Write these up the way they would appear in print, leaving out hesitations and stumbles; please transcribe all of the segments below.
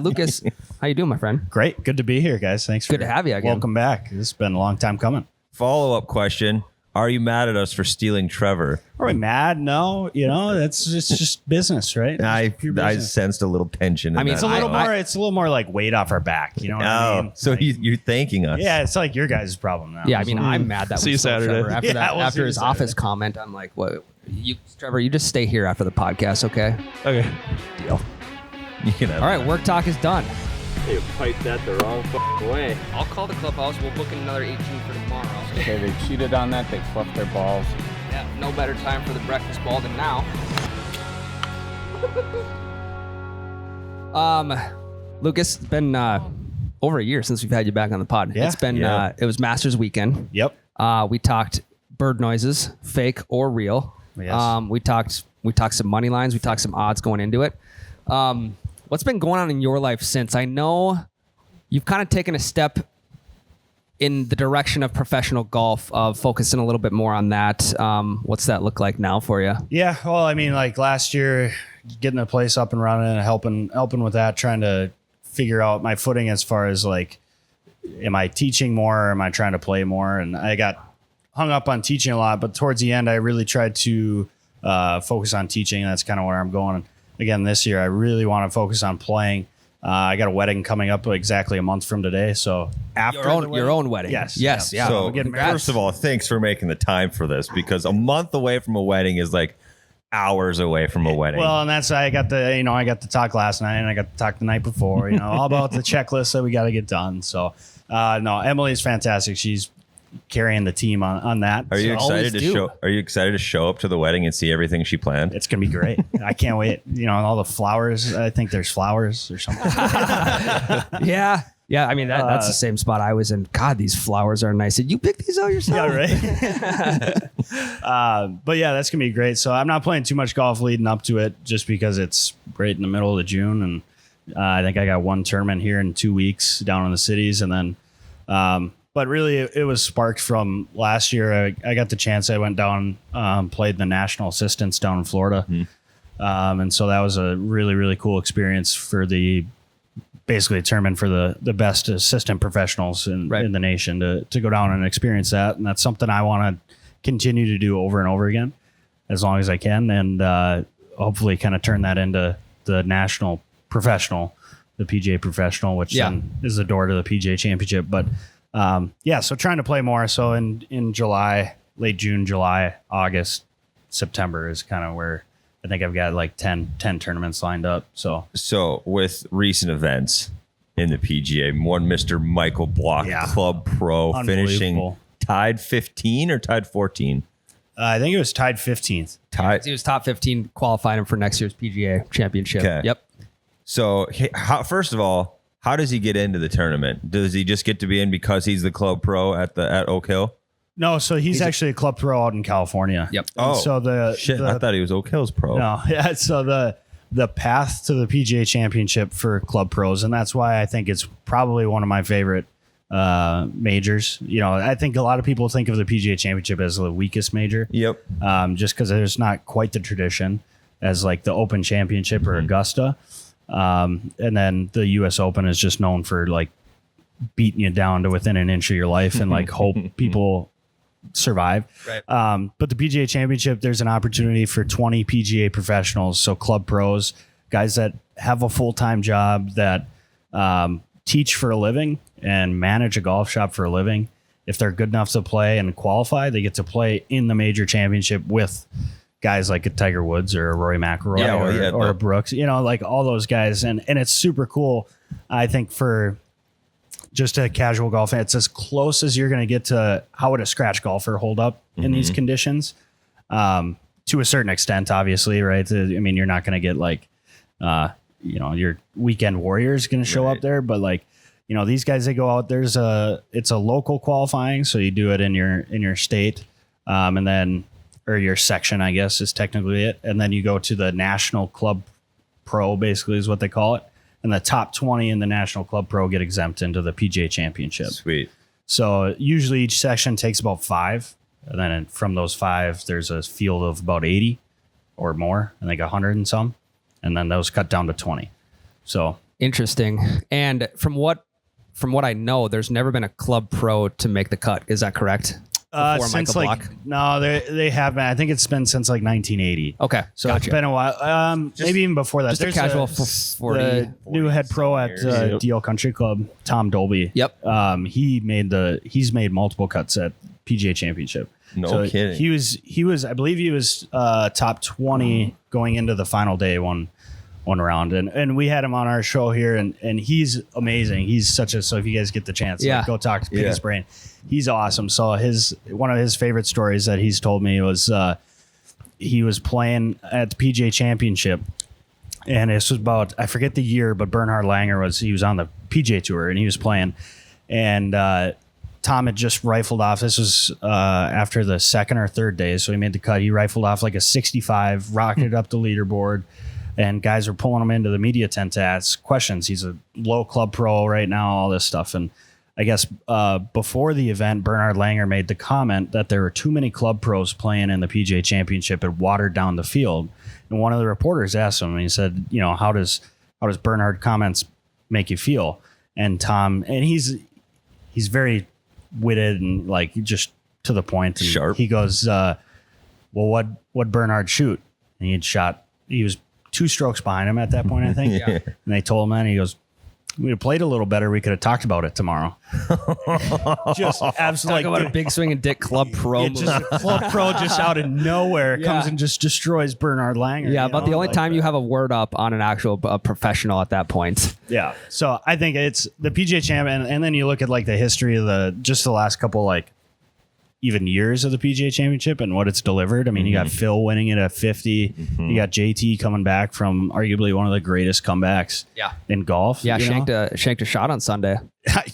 Lucas, how you doing, my friend? Great. Good to be here, guys. Thanks for Good to have you again. Welcome back. This has been a long time coming. Follow-up question. Are you mad at us for stealing Trevor? Are we mad? No. It's just business, right? I business. sensed a little tension. I mean, It's a little more like weight off our back. You know what I mean? So Like, you're thanking us. yeah, it's like your guys' problem now. Yeah, I mean, I'm mad that See we you stole Saturday. Trevor. After Yeah, we'll see after you his Saturday. office comment, I'm like, what? Trevor, you just stay here after the podcast, okay? Okay. Deal. You can have All right, work talk is done. You piped that the wrong way. I'll call the clubhouse. We'll book in another 18 for tomorrow. Okay, they cheated on that. They fluffed their balls. Yeah, no better time for the breakfast ball than now. Lucas, it's been over a year since we've had you back on the pod. Yeah. It's been Yeah. it was Masters weekend. Yep. We talked bird noises, fake or real. Yes. We talked some money lines. We talked some odds going into it. What's been going on in your life since? I know you've kind of taken a step in the direction of professional golf, of focusing a little bit more on that. What's that look like now for you? Yeah. Well, I mean, like last year, getting the place up and running and helping with that, trying to figure out my footing as far as like, am I teaching more or am I trying to play more? And I got hung up on teaching a lot, but towards the end, I really tried to focus on teaching. That's kind of where I'm going. Again, this year, I really want to focus on playing. I got a wedding coming up exactly a month from today. So after Your own wedding. Yes. Yes. Yeah. Yeah. So getting first of all, thanks for making the time for this, because a month away from a wedding is like hours away from a wedding. Well, and that's I got to talk last night and I got to talk the night before. All about the checklist that we got to get done. So no, Emily's fantastic. She's carrying the team on that. Are you So excited to show? Are you excited to show up to the wedding and see everything she planned? It's gonna be great. I can't wait. All the flowers. I think there's flowers or something. Yeah. Yeah. I mean, that's the same spot I was in. God, these flowers are nice. Did you pick these out yourself? Yeah, right. But yeah, that's gonna be great. So I'm not playing too much golf leading up to it, just because it's right in the middle of June, and I think I got one tournament here in 2 weeks down in the cities, and then. But really, it was sparked from last year. I got the chance. I went down, played the national assistants down in Florida, and so that was a really, really cool experience for basically a tournament for the best assistant professionals in the nation to go down and experience that. And that's something I want to continue to do over and over again, as long as I can, and hopefully kind of turn that into the national professional, the PGA professional, which then is the door to the PGA Championship. But so trying to play more. So in July, late June, July, August, September is kind of where I think I've got like 10 tournaments lined up. So with recent events in the PGA, one Mr. Michael Block, Club Pro, finishing tied 15 or tied 14. I think it was tied 15th. He was top 15, qualifying him for next year's PGA Championship. Okay. Yep. So first of all, how does he get into the tournament? Does he just get to be in because he's the Club Pro at Oak Hill? No, so he's actually a club pro out in California. Yep. And Oh, so I thought he was Oak Hill's pro. No, yeah. So the path to the PGA Championship for club pros, and that's why I think it's probably one of my favorite majors. I think a lot of people think of the PGA Championship as the weakest major. Yep. Just because there's not quite the tradition as like the Open Championship or Augusta. And then the US Open is just known for like beating you down to within an inch of your life and like hope people survive. Right. But the PGA Championship, there's an opportunity for 20 PGA professionals. So club pros, guys that have a full-time job, that teach for a living and manage a golf shop for a living. If they're good enough to play and qualify, they get to play in the major championship with guys like a Tiger Woods or a Rory McIlroy or a Brooks, like all those guys. And it's super cool. I think for just a casual golf fan, it's as close as you're going to get to how would a scratch golfer hold up in these conditions, to a certain extent, obviously, right? I mean, you're not going to get like, your weekend warriors going to show up there, but like, these guys, they go out, it's a local qualifying. So you do it in your state, and then, or your section, I guess, is technically it. And then you go to the National Club Pro, basically is what they call it. And the top 20 in the National Club Pro get exempt into the PGA Championship. Sweet. So usually each section takes about 5. And then from those 5, there's a field of about 80 or more, I think 100 and some. And then those cut down to 20. So Interesting. And from what I know, there's never been a club pro to make the cut. Is that correct? Before Since Michael like Block? no, they have been. I think it's been since like 1980. Okay, So gotcha. It's been a while. Maybe even before that. just a There's casual the 40. new head pro at years. DL Country Club, Tom Dolby. Yep. He's made multiple cuts at PGA Championship. No kidding. He was I believe he was top 20 going into the final day one round, and we had him on our show here, and he's amazing. He's so if you guys get the chance, Yeah. go talk to Pick his brain. He's awesome. So one of his favorite stories that he's told me was he was playing at the PGA Championship, and this was about, I forget the year, but Bernhard Langer was on the PGA Tour, and he was playing, and Tom had just rifled off. This was after the second or third day, so he made the cut. He rifled off like a 65, rocketed up the leaderboard, and guys were pulling him into the media tent to ask questions. He's a low club pro right now, all this stuff. And I guess before the event, Bernhard Langer made the comment that there were too many club pros playing in the PGA Championship and watered down the field. And one of the reporters asked him, and he said, how does Bernhard comments make you feel? And Tom, and he's very witted and like just to the point. And sharp. He goes, well, what Bernhard shoot? And he was 2 strokes behind him at that point, I think. Yeah. And they told him that, and he goes, we had played a little better. We could have talked about it tomorrow. Just absolutely. Talk about a big swing and dick club pro move. Just a club pro just out of nowhere comes Yeah. and just destroys Bernhard Langer. Yeah, you about know? the only Like time that. you have a word up on an actual professional at that point. Yeah. So I think it's the PGA Champ, and then you look at like the history of the last couple like even years of the PGA Championship and what it's delivered. I mean, you got Phil winning it at 50. You got JT coming back from arguably one of the greatest comebacks in golf. Yeah, you know? shanked a shot on Sunday.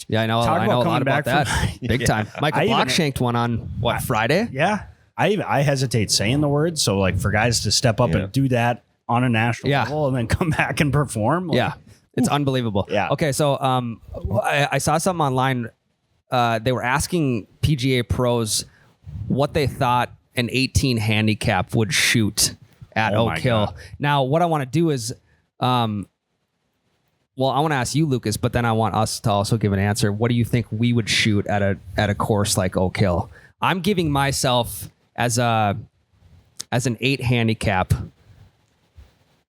Yeah, I know. Talk I know a about lot coming about back that. from- Big time. Michael I Block even- shanked one on Friday? Yeah. I hesitate saying the word. So like for guys to step up and do that on a national level and then come back and perform. Like, Yeah. It's unbelievable. Yeah. Okay, so I saw something online. They were asking PGA pros what they thought an 18 handicap would shoot at Oh Oak my Hill. God. Now, what I want to do is, I want to ask you, Lucas, but then I want us to also give an answer. What do you think we would shoot at a course like Oak Hill? I'm giving myself as an 8 handicap.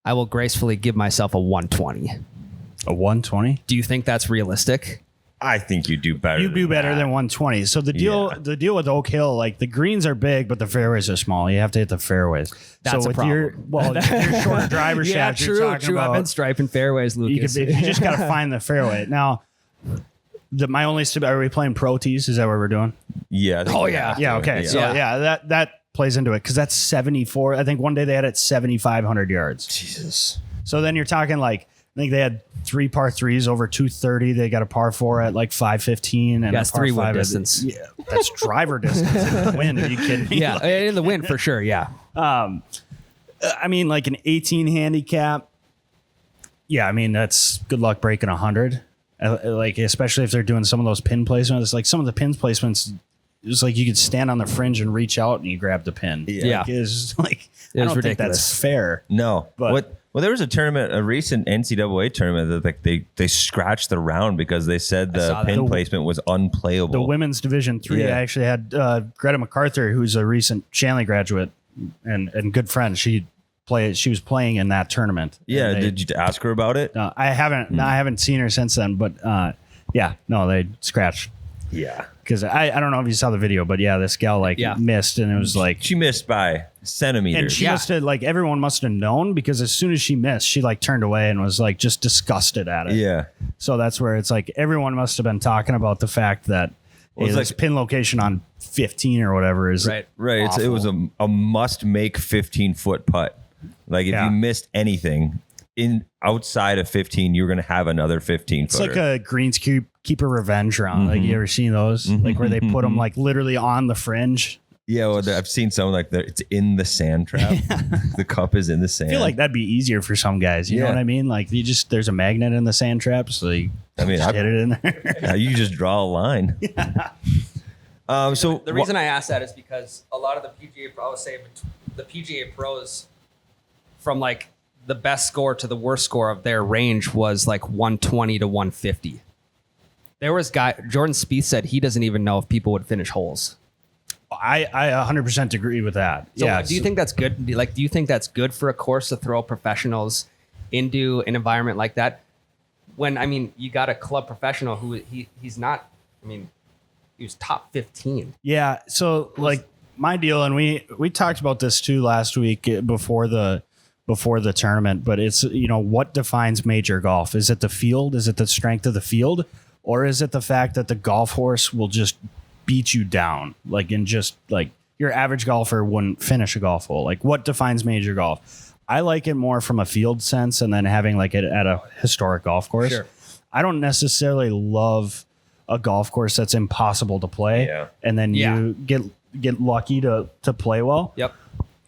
I will gracefully give myself a 120. A 120? Do you think that's realistic? I think you do better. You do better that. than 120. So the deal with Oak Hill, like the greens are big, but the fairways are small. You have to hit the fairways. That's so a with problem. your short driver shaft, Yeah, you're true. talking I've about, been striping fairways, Lucas. you just got to find the fairway. Now, my only are we playing pro tees? Is that what we're doing? Yeah. I think Oh, you yeah. have to. Yeah. Okay. So that plays into it because that's 74. I think one day they had it 7,500 yards. Jesus. So then you're talking like, I think they had 3 par 3s over 230. They got a par 4 at like 515. And That's a par 3 wind 5 distance. Yeah, that's driver distance in the wind. Are you kidding me? Yeah, in the wind for sure. Yeah. I mean, like an 18 handicap. Yeah, I mean, that's good luck breaking 100. Like, especially if they're doing some of those pin placements. Like some of the pin placements, it's like you could stand on the fringe and reach out and you grab the pin. Yeah. Like, it's just like, I was don't think ridiculous. that's fair. No. But- Well, there was a tournament, a recent NCAA tournament that like they scratched the round because they said the saw that. pin placement was unplayable. The women's Division 3, Yeah. I actually had Greta MacArthur, who's a recent Shanley graduate and good friend. She was playing in that tournament. Yeah. And Did you ask her about it? I haven't seen her since then, but they scratched. Yeah. Because I don't know if you saw the video, but this gal missed, and it was like, She missed by centimeters. and she must have everyone must have known because as soon as she missed, she turned away and was just disgusted at it. Yeah. So that's where it's everyone must have been talking about the fact that Well, it's this pin location on 15 or whatever is Right. Right. It was a must make 15-foot putt. Like if Yeah. you missed anything outside of 15, you're going to have another 15 It's footer. like a greenskeeper revenge round. Like you ever seen those? Like where they put them literally on the fringe. Yeah, well, I've seen some like that. It's in the sand trap. The cup is in the sand. I feel like that'd be easier for some guys. You know Yeah. what I mean? Like there's a magnet in the sand trap, so you hit it in there. Yeah, you just draw a line. So The reason I asked that is because a lot of the PGA, I would say the PGA pros from the best score to the worst score of their range was like 120 to 150. There was Jordan Spieth said he doesn't even know if people would finish holes. I 100% agree with that. So do you think that's good? Do you think that's good for a course to throw professionals into an environment like that? When, I mean, you got a club professional who he's not, I mean, he was top 15. Yeah. So like my deal, and we talked about this too last week before the tournament, but it's, what defines major golf? Is it the field? Is it the strength of the field? Or is it the fact that the golf horse will just beat you down? Like your average golfer wouldn't finish a golf hole. Like what defines major golf? I like it more from a field sense and then having like it at a historic golf course. Sure. I don't necessarily love a golf course that's impossible to play. Yeah. And then you get lucky to play well. Yep.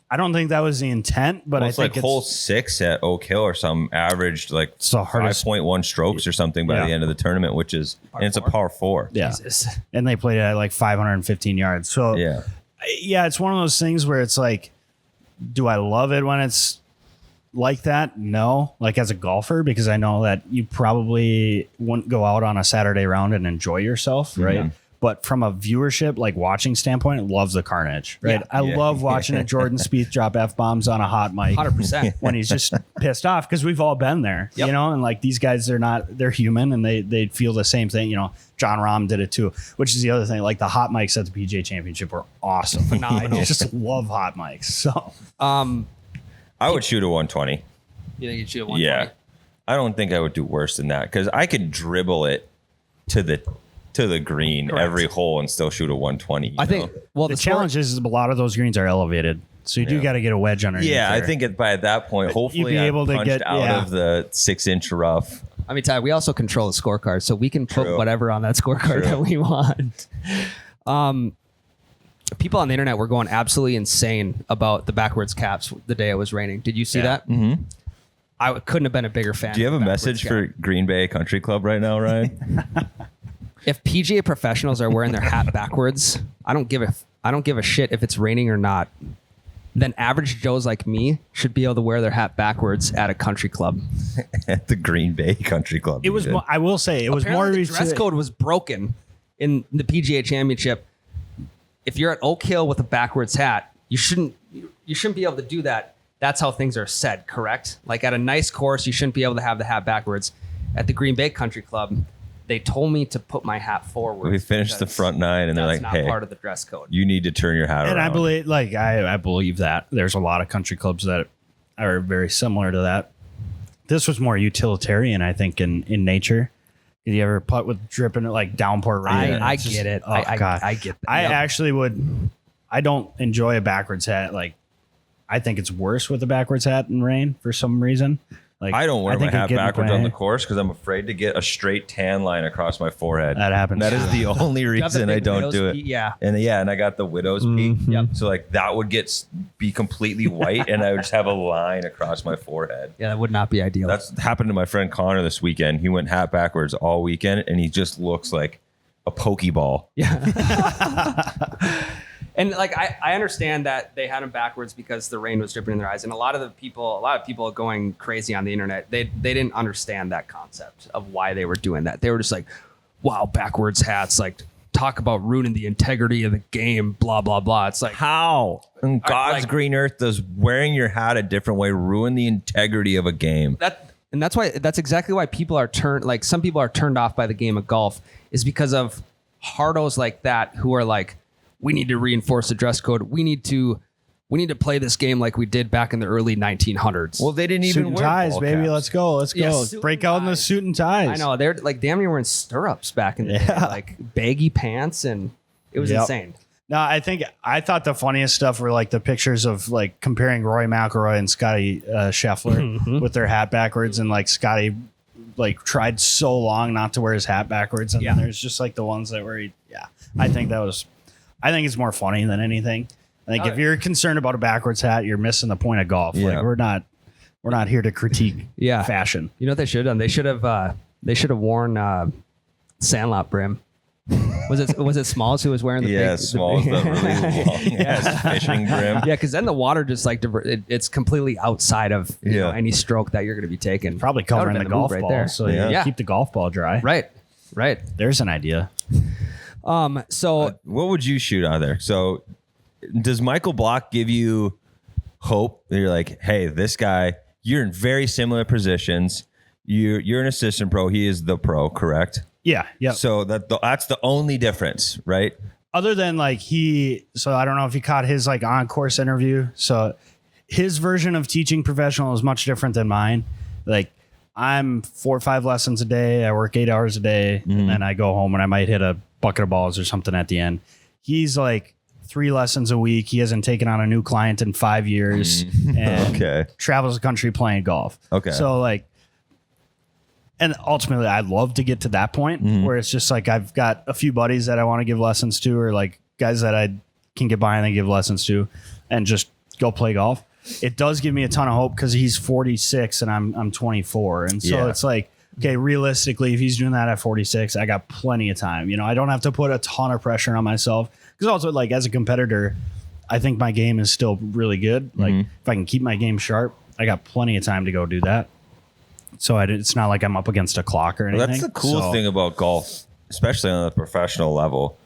I don't think that was the intent, but I think like hole 6 at Oak Hill or some averaged like 5.1 strokes or something by the end of the tournament, which is it's a par 4. Yeah. Jesus. And they played at like 515 yards. So it's one of those things where it's like, do I love it when it's like that? No, like as a golfer, because I know that you probably wouldn't go out on a Saturday round and enjoy yourself. Right. Mm-hmm. But from a viewership, like watching standpoint, loves the carnage, right? I love watching a Jordan Spieth drop F-bombs on a hot mic 100% when he's just pissed off, because we've all been there, and like these guys, they're human and they feel the same thing. John Rahm did it too, which is the other thing. Like the hot mics at the PGA Championship were awesome. Phenomenal. I just love hot mics. So I would shoot a 120. You think you'd shoot a 120? Yeah. I don't think I would do worse than that, because I could dribble it to the green every hole and still shoot a 120. I think. Well, the challenge is a lot of those greens are elevated, so you do got to get a wedge underneath. Yeah, I think by that point, hopefully, you'd be able to get out of the 6-inch rough. I mean, Ty, we also control the scorecard, so we can put whatever on that scorecard that we want. People on the internet were going absolutely insane about the backwards caps the day it was raining. Did you see that? Mm-hmm. I couldn't have been a bigger fan. Do you have a message for Green Bay Country Club right now, Ryan? If PGA professionals are wearing their hat backwards, I don't give a shit if it's raining or not. Then average Joes like me should be able to wear their hat backwards at a country club. At the Green Bay Country Club. It was. I will say it was more. The dress code was broken in the PGA Championship. If you're at Oak Hill with a backwards hat, you shouldn't be able to do that. That's how things are said, correct? Like at a nice course, you shouldn't be able to have the hat backwards. At the Green Bay Country Club, they told me to put my hat forward. We finished the front 9 and they're like, hey, part of the dress code. You need to turn your hat around. And I believe that there's a lot of country clubs that are very similar to that. This was more utilitarian, I think, in nature. Did you ever putt with dripping like downpour rain? I get it. Oh, God. I get that. I actually would. I don't enjoy a backwards hat. Like, I think it's worse with a backwards hat in rain for some reason. Like, I don't wear my hat backwards on the course because I'm afraid to get a straight tan line across my forehead. That happens. That is the only reason I don't do it. Yeah. And I got the widow's peak. Yep. So like that would be completely white and I would just have a line across my forehead. Yeah, that would not be ideal. That's happened to my friend Connor this weekend. He went hat backwards all weekend and he just looks like a Pokeball. Yeah. And like I understand that they had them backwards because the rain was dripping in their eyes, and a lot of people are going crazy on the internet. They didn't understand that concept of why they were doing that. They were just like, "Wow, backwards hats! Like talk about ruining the integrity of the game." Blah blah blah. It's like how in God's green earth does wearing your hat a different way ruin the integrity of a game? That's exactly why people are some people are turned off by the game of golf is because of hardos like that who are like, we need to reinforce the dress code. We need to play this game like we did back in the early 1900s. Well, they didn't even wear ties, ball baby. caps. Let's go. Let's go. Break out in the suit and ties. I know. They're like damn near wearing stirrups back in the day, like baggy pants, and it was insane. No, I thought the funniest stuff were like the pictures of like comparing Rory McIlroy and Scotty Scheffler with their hat backwards, and like Scotty like tried so long not to wear his hat backwards, and then there's just like the ones that were I think it's more funny than anything. I think if you're concerned about a backwards hat, you're missing the point of golf. Yeah. Like we're not here to critique fashion. You know what they should have done? They should have worn sandlot brim Was it Smalls who was wearing the big, Smalls, the really long ass fishing brim. Yeah, because then the water just like it's completely outside of you know, any stroke that you're going to be taking. Probably covering the golf ball, there. so keep the golf ball dry. Right. There's an idea. So what would you shoot out of there? So does Michael Block give you hope that you're like, hey, this guy, you're in very similar positions. You're an assistant pro. He is the pro, correct? Yeah. So that's the only difference, right? Other than like so I don't know if you caught his like on course interview. So his version of teaching professional is much different than mine. Like I'm 4 or 5 lessons a day. I work 8 hours a day, and then I go home and I might hit a bucket of balls or something at the end. He's like 3 lessons a week. He hasn't taken on a new client in 5 years, and travels the country playing golf. Okay. So like, and ultimately I'd love to get to that point where it's just like, I've got a few buddies that I want to give lessons to, or like guys that I can get by and then give lessons to and just go play golf. It does give me a ton of hope because he's 46 and I'm 24. And so it's like, okay, realistically, if he's doing that at 46, I got plenty of time. You know, I don't have to put a ton of pressure on myself, because also like as a competitor, I think my game is still really good. Like if I can keep my game sharp, I got plenty of time to go do that. So it's not like I'm up against a clock or anything. Well, that's the cool thing about golf, especially on the professional level.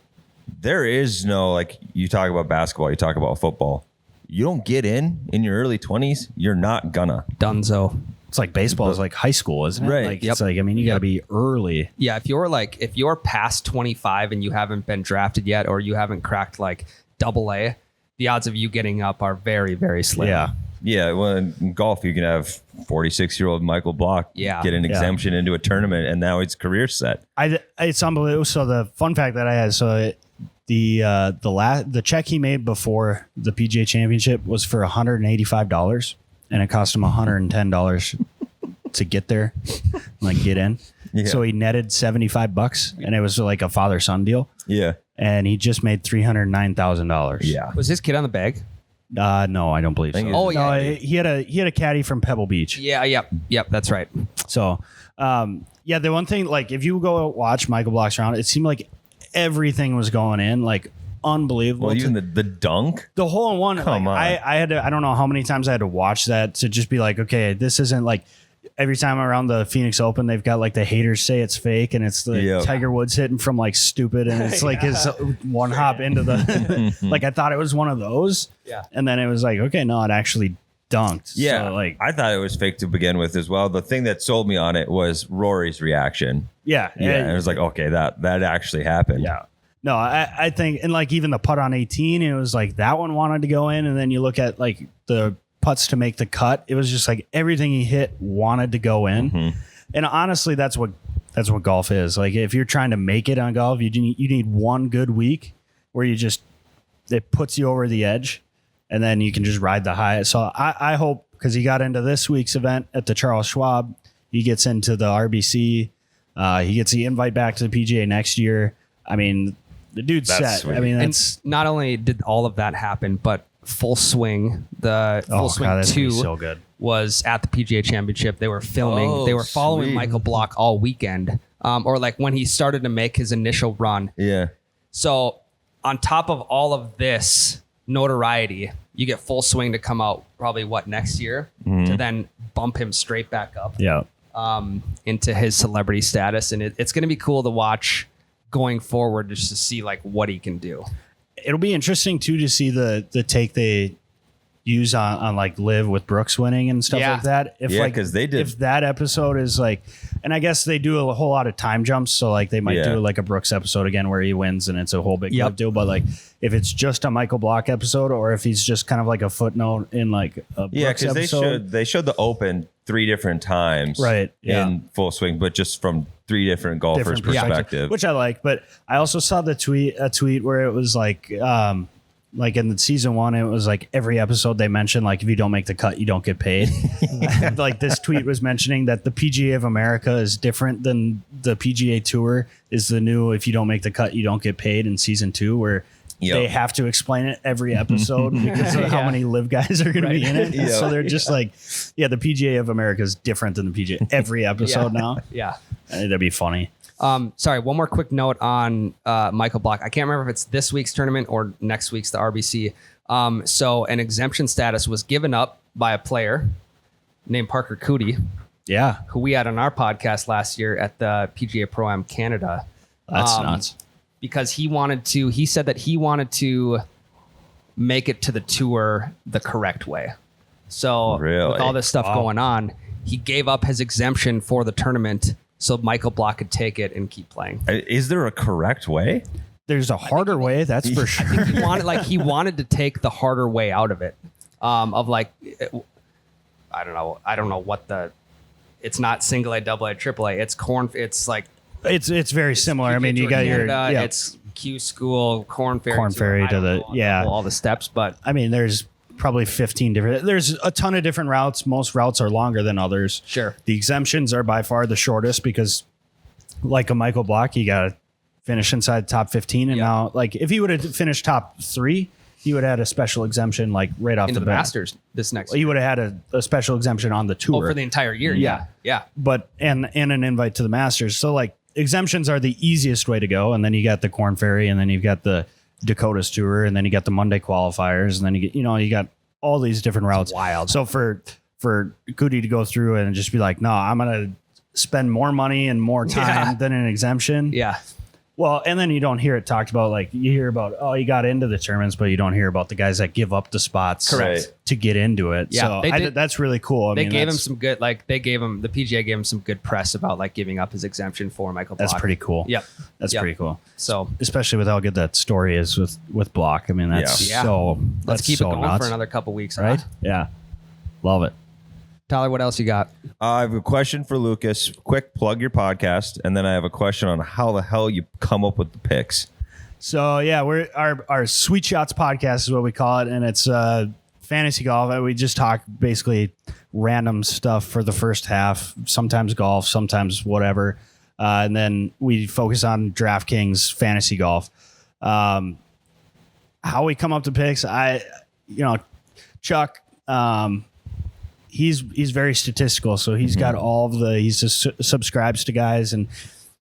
There is no, like, you talk about basketball, you talk about football. You don't get in your early 20s, you're not gonna. Dunzo. It's like baseball is like high school, isn't it? Right. Like, it's like, I mean, you got to be early. Yeah, if you're past 25 and you haven't been drafted yet, or you haven't cracked like AA, the odds of you getting up are very, very slim. Yeah, well, in golf, you can have 46-year-old Michael Block get an exemption into a tournament, and now it's career set. It's unbelievable. So the fun fact that I had, so the check he made before the PGA Championship was for $185, and it cost him $110 to get there, like get in. Yeah. So he netted $75, and it was like a father-son deal. Yeah, and he just made $309,000. Yeah, was his kid on the bag? No, I don't believe so. Oh yeah, no, he had a caddy from Pebble Beach. Yeah, yep, that's right. So, the one thing, like if you go watch Michael Block's round, it seemed like everything was going in, like unbelievable. Well, even the dunk, the hole in one. Come on, I had to. I don't know how many times I had to watch that to just be like, okay, this isn't like. Every time around the Phoenix Open, they've got like the haters say it's fake, and it's the Tiger Woods hitting from like stupid, and it's like his one hop into the like I thought it was one of those, and then it was like, okay, no, it actually dunked. Yeah, so, like I thought it was fake to begin with as well. The thing that sold me on it was Rory's reaction. Yeah, and it was like, okay, that actually happened. Yeah. No, I think, and like even the putt on 18, it was like that one wanted to go in, and then you look at like the putts to make the cut, it was just like everything he hit wanted to go in. And honestly, that's what golf is. Like if you're trying to make it on golf, you need one good week where it puts you over the edge, and then you can just ride the high. So I hope, because he got into this week's event at the Charles Schwab, he gets into the RBC, he gets the invite back to the PGA next year. I mean, the dude's set. Sweet. I mean, and not only did all of that happen, but Full Swing, Full Swing 2 so good. was at the PGA Championship. They were filming. They were following Michael Block all weekend, or like when he started to make his initial run. Yeah. So on top of all of this notoriety, you get Full Swing to come out probably next year to then bump him straight back up. Yeah. Into his celebrity status, and it's going to be cool to watch going forward, just to see like what he can do. It'll be interesting too to see the take they use on like Live with Brooks winning and stuff like that. Because they did. If that episode is like, and I guess they do a whole lot of time jumps, so like they might do like a Brooks episode again where he wins and it's a whole big deal. But like if it's just a Michael Block episode, or if he's just kind of like a footnote in like a Brooks episode. they showed the Open 3 different times, right? In Full Swing, but just from 3 different golfers' perspective, which I like. But I also saw a tweet where it was like in the season 1, it was like every episode they mentioned like if you don't make the cut, you don't get paid. Like this tweet was mentioning that the PGA of America is different than the PGA Tour is the new if you don't make the cut, you don't get paid in season 2, where they have to explain it every episode because of how many live guys are going to be in it. So they're just like, the PGA of America is different than the PGA every episode now. Yeah. That'd be funny. Sorry, one more quick note on Michael Block. I can't remember if it's this week's tournament or next week's, the RBC. So an exemption status was given up by a player named Parker Cootie, Yeah. who we had on our podcast last year at the PGA Pro-Am Canada. That's nuts. Because he said that he wanted to make it to the tour the correct way. So Really? with all this stuff going on, he gave up his exemption for the tournament so Michael Block could take it and keep playing. Is there a correct way? There's a harder way, that's for sure. He wanted to take the harder way out of it. I don't know what it's not single A, double A, triple A. It's It's very similar. I mean, you got Canada, your it's Q School, Corn Ferry, Corn Ferry to the all the steps. But I mean, there's probably 15 different. There's a ton of different routes. Most routes are longer than others. Sure, the exemptions are by far the shortest because, like a Michael Block, you got to finish inside the top 15. And now, like, if he would have finished top 3, he would have had a special exemption like right off into the the bat. Masters this next He year. would have had a special exemption on the tour for the entire year. Yeah. Yeah. but and an invite to the Masters. So like exemptions are the easiest way to go, and then you got the Corn Ferry, and then you've got the Dakotas Tour, and then you got the Monday qualifiers, and then you got all these different routes. wild. So for Goody to go through and just be like, no, I'm gonna spend more money and more time than an exemption. Yeah. Well, and then you don't hear it talked about. Like you hear about, oh, you got into the tournaments, but you don't hear about the guys that give up the spots Correct. to get into it. Yeah, So that's really cool. The PGA gave him some good press about like giving up his exemption for Michael Block. That's pretty cool. Yep. That's Yep. pretty cool. So Especially with how good that story is with Block. I mean, that's Yeah. so. let's that's keep so it going nuts, for another couple weeks, right? Huh? Yeah, love it. Tyler, what else you got? I have a question for Lucas. Quick plug your podcast, and then I have a question on how the hell you come up with the picks. So yeah, we're our Sweet Shots podcast is what we call it, and it's fantasy golf. We just talk basically random stuff for the first half, sometimes golf, sometimes whatever, and then we focus on DraftKings fantasy golf. How we come up to picks, Chuck. He's very statistical, so he's got all of the. He just subscribes to guys, and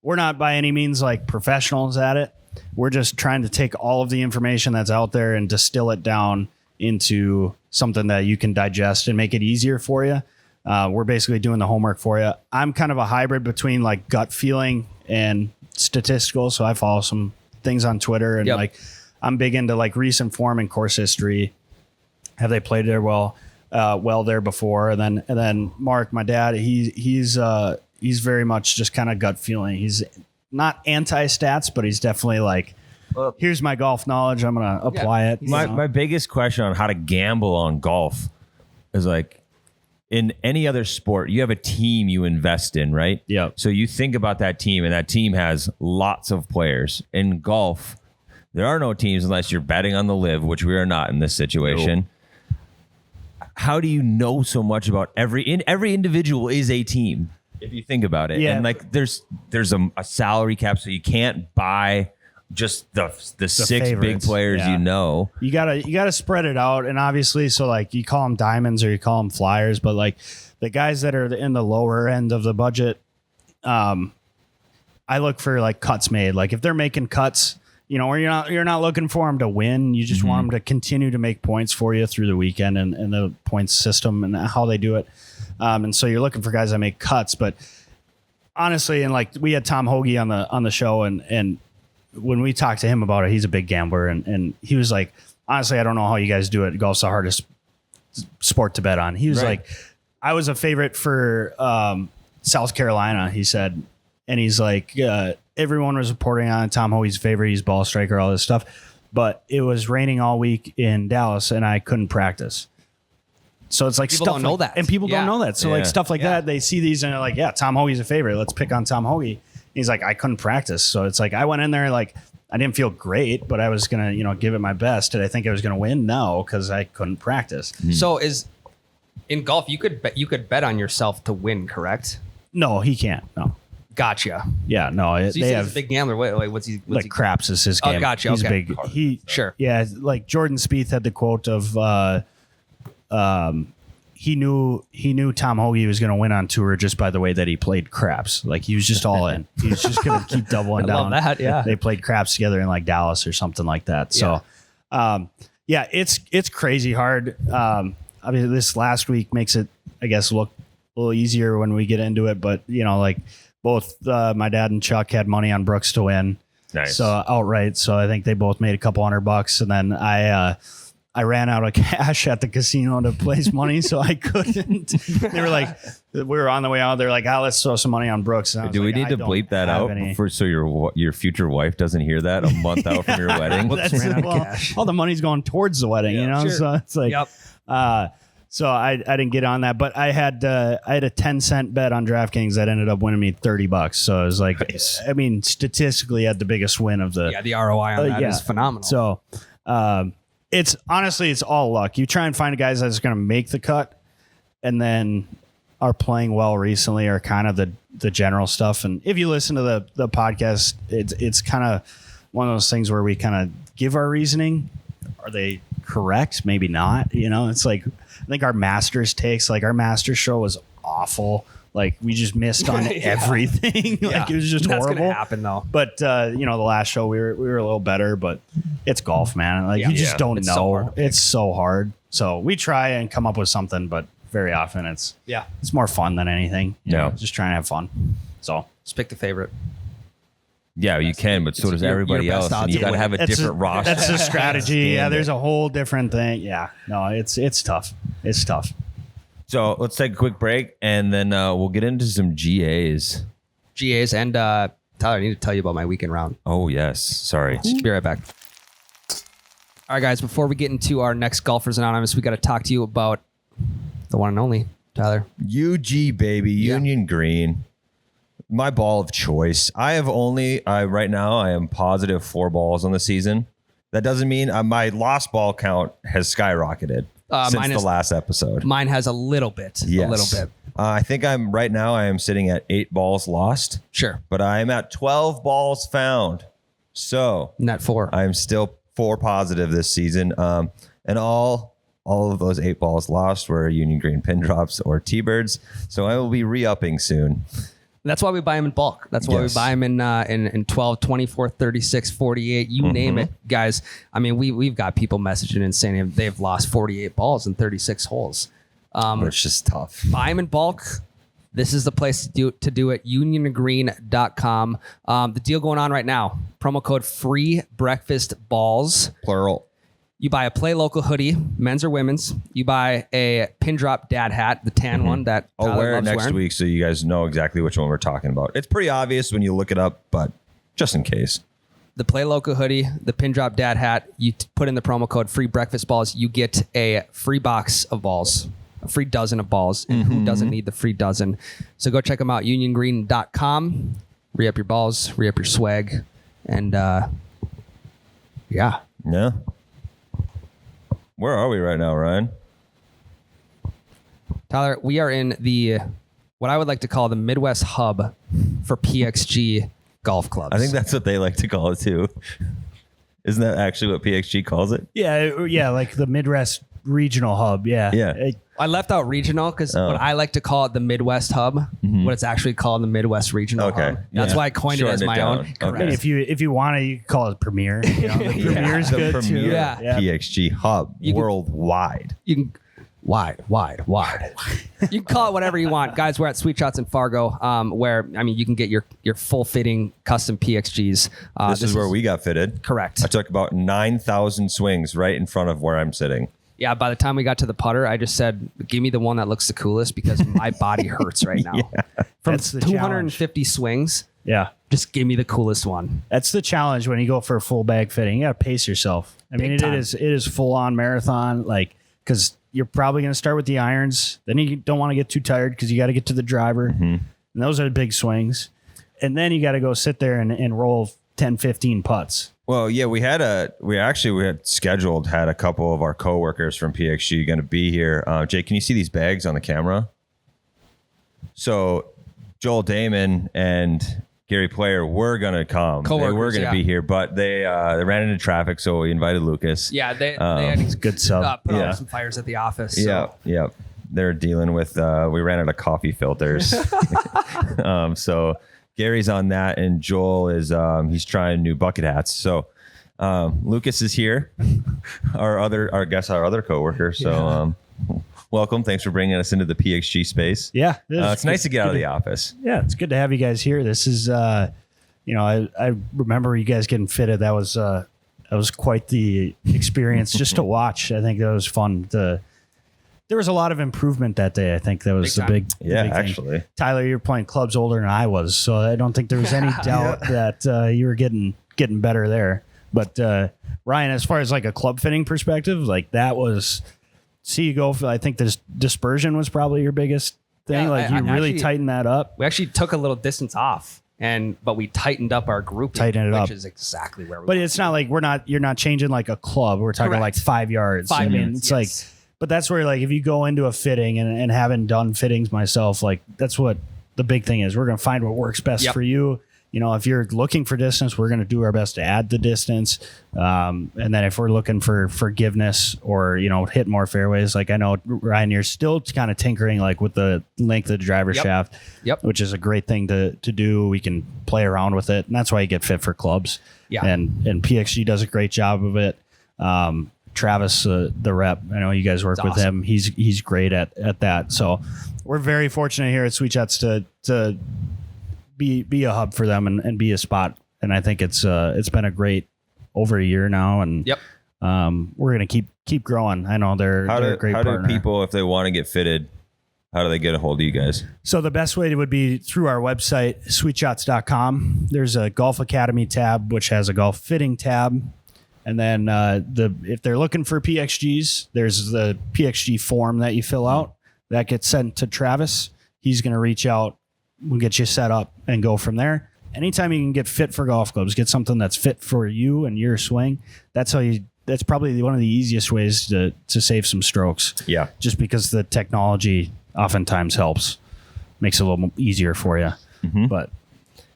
we're not by any means like professionals at it. We're just trying to take all of the information that's out there and distill it down into something that you can digest and make it easier for you. We're basically doing the homework for you. I'm kind of a hybrid between like gut feeling and statistical, so I follow some things on Twitter and like I'm big into like recent form and course history. Have they played there well there before? And then Mark, my dad, he's very much just kind of gut feeling. He's not anti-stats, but he's definitely like, here's my golf knowledge. I'm going to apply it. My biggest question on how to gamble on golf is like in any other sport, you have a team you invest in, right? Yeah. So you think about that team, and that team has lots of players. In golf, there are no teams unless you're betting on the live, which we are not in this situation. Nope. How do you know so much about every individual is a team? If you think about it, and like there's a salary cap, so you can't buy just the six favorites. big players you know. You gotta spread it out, and obviously, so like you call them diamonds or you call them flyers, but like the guys that are in the lower end of the budget, I look for like cuts made. Like if they're making cuts, where you're not looking for them to win, you just want them to continue to make points for you through the weekend and the points system and how they do it. And so you're looking for guys that make cuts, but honestly, and like we had Tom Hoagie on the show, and when we talked to him about it, he's a big gambler, and he was like, honestly, I don't know how you guys do it. Golf's the hardest sport to bet on. He was like, I was a favorite for South Carolina, he said, and he's like, everyone was reporting on Tom Hoagie's favorite. He's ball striker, all this stuff, but it was raining all week in Dallas, and I couldn't practice. So it's like People stuff don't know like, that. and people don't know that. So like stuff like that, they see these and they're like, yeah, Tom Hoagie's a favorite. Let's pick on Tom Hoagie. He's like, I couldn't practice. So it's like, I went in there like, I didn't feel great, but I was going to, give it my best. Did I think I was going to win? No, because I couldn't practice. So in golf, you could bet on yourself to win, correct? No, he can't. No. Gotcha. Yeah, no. So you they say have he's a big gambler. Wait, what's he? like craps is his game. Oh, gotcha. He's Okay. big. Sure. Yeah, like Jordan Spieth had the quote of he knew Tom Hoagie was going to win on tour just by the way that he played craps. Like he was just all in. He was just going to keep doubling down. love that, yeah. They played craps together in like Dallas or something like that. So, it's crazy hard. I mean, this last week makes it, I guess, look a little easier when we get into it. But like both my dad and Chuck had money on Brooks to win. Nice. So outright. So I think they both made a couple $100, and then I ran out of cash at the casino to place money, so I couldn't. They were like, we were on the way out. They're like, let's throw some money on Brooks. And I was Do we like, need I to don't bleep that have out any. so your future wife doesn't hear that a month out from your wedding? That's, ran out of well, cash. all the money's going towards the wedding, Sure. So it's like, Yep. so I didn't get on that, but I had a 10-cent bet on DraftKings that ended up winning me $30. So it was like, Nice. I mean, statistically, I had the biggest win of the. Yeah, the ROI on that is phenomenal. So, it's honestly, it's all luck. You try and find guys that's going to make the cut, and then are playing well recently, or kind of the general stuff. And if you listen to the podcast, it's kind of one of those things where we kind of give our reasoning. Are they correct? Maybe not. It's like, I think our Masters takes, like our Masters show was awful. Like we just missed on everything. Like it was just That's horrible. gonna happen though. But the last show we were a little better, but it's golf, man. Like you just don't It's know. so hard to pick. It's so hard. So we try and come up with something, but very often it's more fun than anything. You know, just trying to have fun. So Just pick the favorite. Yeah, you can, but so does your everybody best else. And odds you of got to winning. have a different roster. that's the strategy. Yeah, Stand there's it. a whole different thing. Yeah, no, it's tough. It's tough. So let's take a quick break, and then we'll get into some GAs. GAs and Tyler, I need to tell you about my weekend round. Oh, yes. Sorry. Be right back. All right, guys, before we get into our next Golfers Anonymous, we got to talk to you about the one and only, Tyler. UG, baby. Union Green. My ball of choice. Right now, I am positive 4 balls on the season. That doesn't mean my lost ball count has skyrocketed since the last episode. Mine has a little bit. Yes. A little bit. I think I am sitting at 8 balls lost, Sure. but I am at 12 balls found. So Net 4. I'm still 4 positive this season. And all of those 8 balls lost were Union Green pin drops or T-birds. So I will be re-upping soon. That's why we buy them in bulk. That's why we buy them in 12, 24, 36, 48, you name it, guys. I mean, we've got people messaging and saying they've lost 48 balls in 36 holes. It's just tough. Buy them in bulk. This is the place to do it. UnionGreen.com. The deal going on right now, promo code FreeBreakfastBalls. Plural. You buy a Play Local hoodie, men's or women's. You buy a pin drop dad hat, the tan one that I'll Tyler wear it loves next wearing. week so you guys know exactly which one we're talking about. It's pretty obvious when you look it up, but just in case. The Play Local hoodie, the pin drop dad hat. You put in the promo code FreeBreakfastBalls. You get a free box of balls, a free dozen of balls. And who doesn't need the free dozen? So go check them out, UnionGreen.com. Re-up your balls, re-up your swag. And Yeah. Where are we right now, Ryan? Tyler, we are in what I would like to call the Midwest hub for PXG golf clubs. I think that's what they like to call it too. Isn't that actually what PXG calls it? Yeah, like the Midwest regional hub. Yeah. I left out regional because what I like to call it the Midwest hub, what it's actually called the Midwest regional hub. That's why I coined it as Shorten my down. own. Okay. I mean, if you want to, you can call it Premier. The Premier's The good premier too. Yeah. PXG hub You can- worldwide. You can wide. You can call it whatever you want, guys. We're at Sweet Shots in Fargo, where you can get your full fitting custom PXGs. This is where we got fitted. Correct. I took about 9,000 swings right in front of where I'm sitting. Yeah, by the time we got to the putter, I just said, give me the one that looks the coolest because my body hurts right now. From That's the 250 swings, Yeah. just give me the coolest one. That's the challenge when you go for a full bag fitting. You got to pace yourself. I mean, Big time. it is full on marathon, like, because you're probably going to start with the irons. Then you don't want to get too tired because you got to get to the driver. And those are the big swings. And then you got to go sit there and roll 10, 15 putts. Well, yeah, we had a couple of our coworkers from PXG going to be here. Jake, can you see these bags on the camera? So Joel Damon and Gary Player were going to come. They were Coworkers, going to be here, but they ran into traffic, so we invited Lucas. Yeah, they had Good sub. put out some fires at the office. So. Yeah. they're dealing with. We ran out of coffee filters, so Gary's on that, and Joel is he's trying new bucket hats. So Lucas is here, our other coworker. So welcome. Thanks for bringing us into the PXG space. Yeah, it's nice to get out of the office. Yeah, it's good to have you guys here. This is, I remember you guys getting fitted. That was quite the experience just to watch. I think that was fun. There was a lot of improvement that day. I think that was the big Yeah, the big thing. actually. Tyler, you're playing clubs older than I was, so I don't think there was any doubt that you were getting better there. But Ryan, as far as like a club fitting perspective, like that was, see you go for, I think this dispersion was probably your biggest thing. Yeah, like you really tightened that up. We actually took a little distance off, but we tightened up our grouping, Tightened it which up. is exactly where we. But want it's to not like you're not changing like a club. We're talking Correct. like 5 yards. 5 I mean, yards, it's yes. like, but that's where like if you go into a fitting and having done fittings myself, like that's what the big thing is. We're going to find what works best Yep. for you. You know, if you're looking for distance, we're going to do our best to add the distance. And then if we're looking for forgiveness or, hit more fairways, like I know, Ryan, you're still kind of tinkering like with the length of the driver shaft, which is a great thing to do. We can play around with it. And that's why you get fit for clubs. Yeah. And PXG does a great job of it. Travis, the rep, I know you guys work with awesome. him. He's great at that. So we're very fortunate here at Sweet Shots to be a hub for them and be a spot. And I think it's been a great over a year now. And we're going to keep growing. I know they're a great partner. How do people, if they want to get fitted, how do they get a hold of you guys? So the best way would be through our website, sweetshots.com. There's a Golf Academy tab, which has a golf fitting tab. And then if they're looking for PXGs, there's the PXG form that you fill out. That gets sent to Travis. He's going to reach out. We'll get you set up and go from there. Anytime you can get fit for golf clubs, get something that's fit for you and your swing. That's probably one of the easiest ways to save some strokes. Yeah. Just because the technology oftentimes helps, makes it a little easier for you. Mm-hmm. But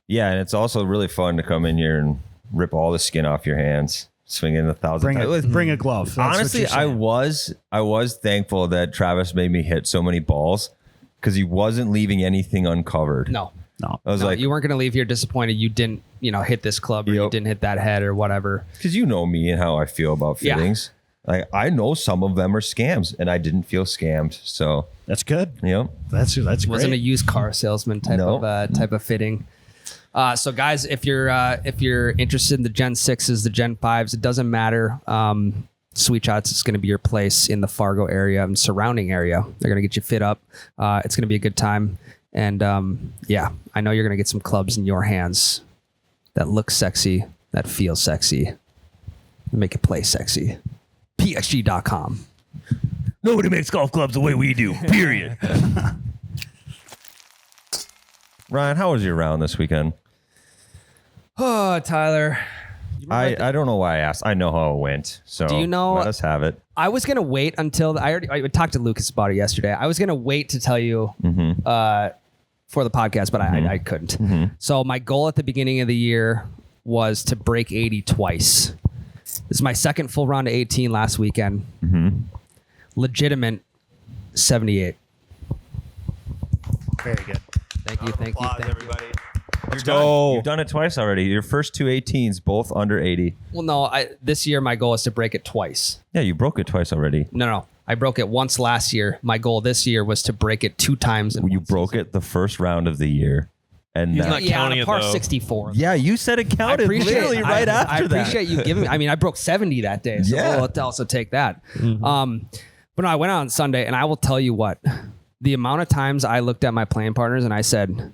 yeah, and it's also really fun to come in here and rip all the skin off your hands, swing in 1,000 times. Bring a glove. That's what Honestly, you're saying. I was thankful that Travis made me hit so many balls because he wasn't leaving anything uncovered. No. No. I was like, you weren't going to leave here disappointed you didn't, hit this club or you didn't hit that head or whatever. because you know me and how I feel about Yeah. fittings. Like I know some of them are scams, and I didn't feel scammed. So That's good. that's That's It wasn't a great. used car salesman type of fitting. So guys, if you're interested in the Gen 6s, the Gen 5s, it doesn't matter. Sweet Shots is going to be your place in the Fargo area and surrounding area. They're going to get you fit up. It's going to be a good time. And I know you're going to get some clubs in your hands that look sexy, that feel sexy, and make it play sexy. PXG.com. nobody makes golf clubs the way we do. Period. Ryan, how was your round this weekend? Oh, Tyler. I don't know why I asked. I know how it went. So Do you know- let us have it. I was going to wait until I talked to Lucas about it yesterday. I was going to wait to tell you for the podcast, but I couldn't. So my goal at the beginning of the year was to break 80 twice. This is my second full round of 18 last weekend. Legitimate 78. Very good. Thank you. everybody. You've done it twice already. Your first two 18s, both under 80. Well, no, this year my goal is to break it twice. Yeah, you broke it twice already. No. I broke it once last year. My goal this year was to break it 2 times. You broke it the first round of the year. And not Yeah, counting on a it, par though. 64. yeah, you said it counted literally right after I that. appreciate you giving. I mean, I broke 70 that day, so Yeah. we'll also take that. But no, I went out on Sunday, and I will tell you what: the amount of times I looked at my playing partners and I said,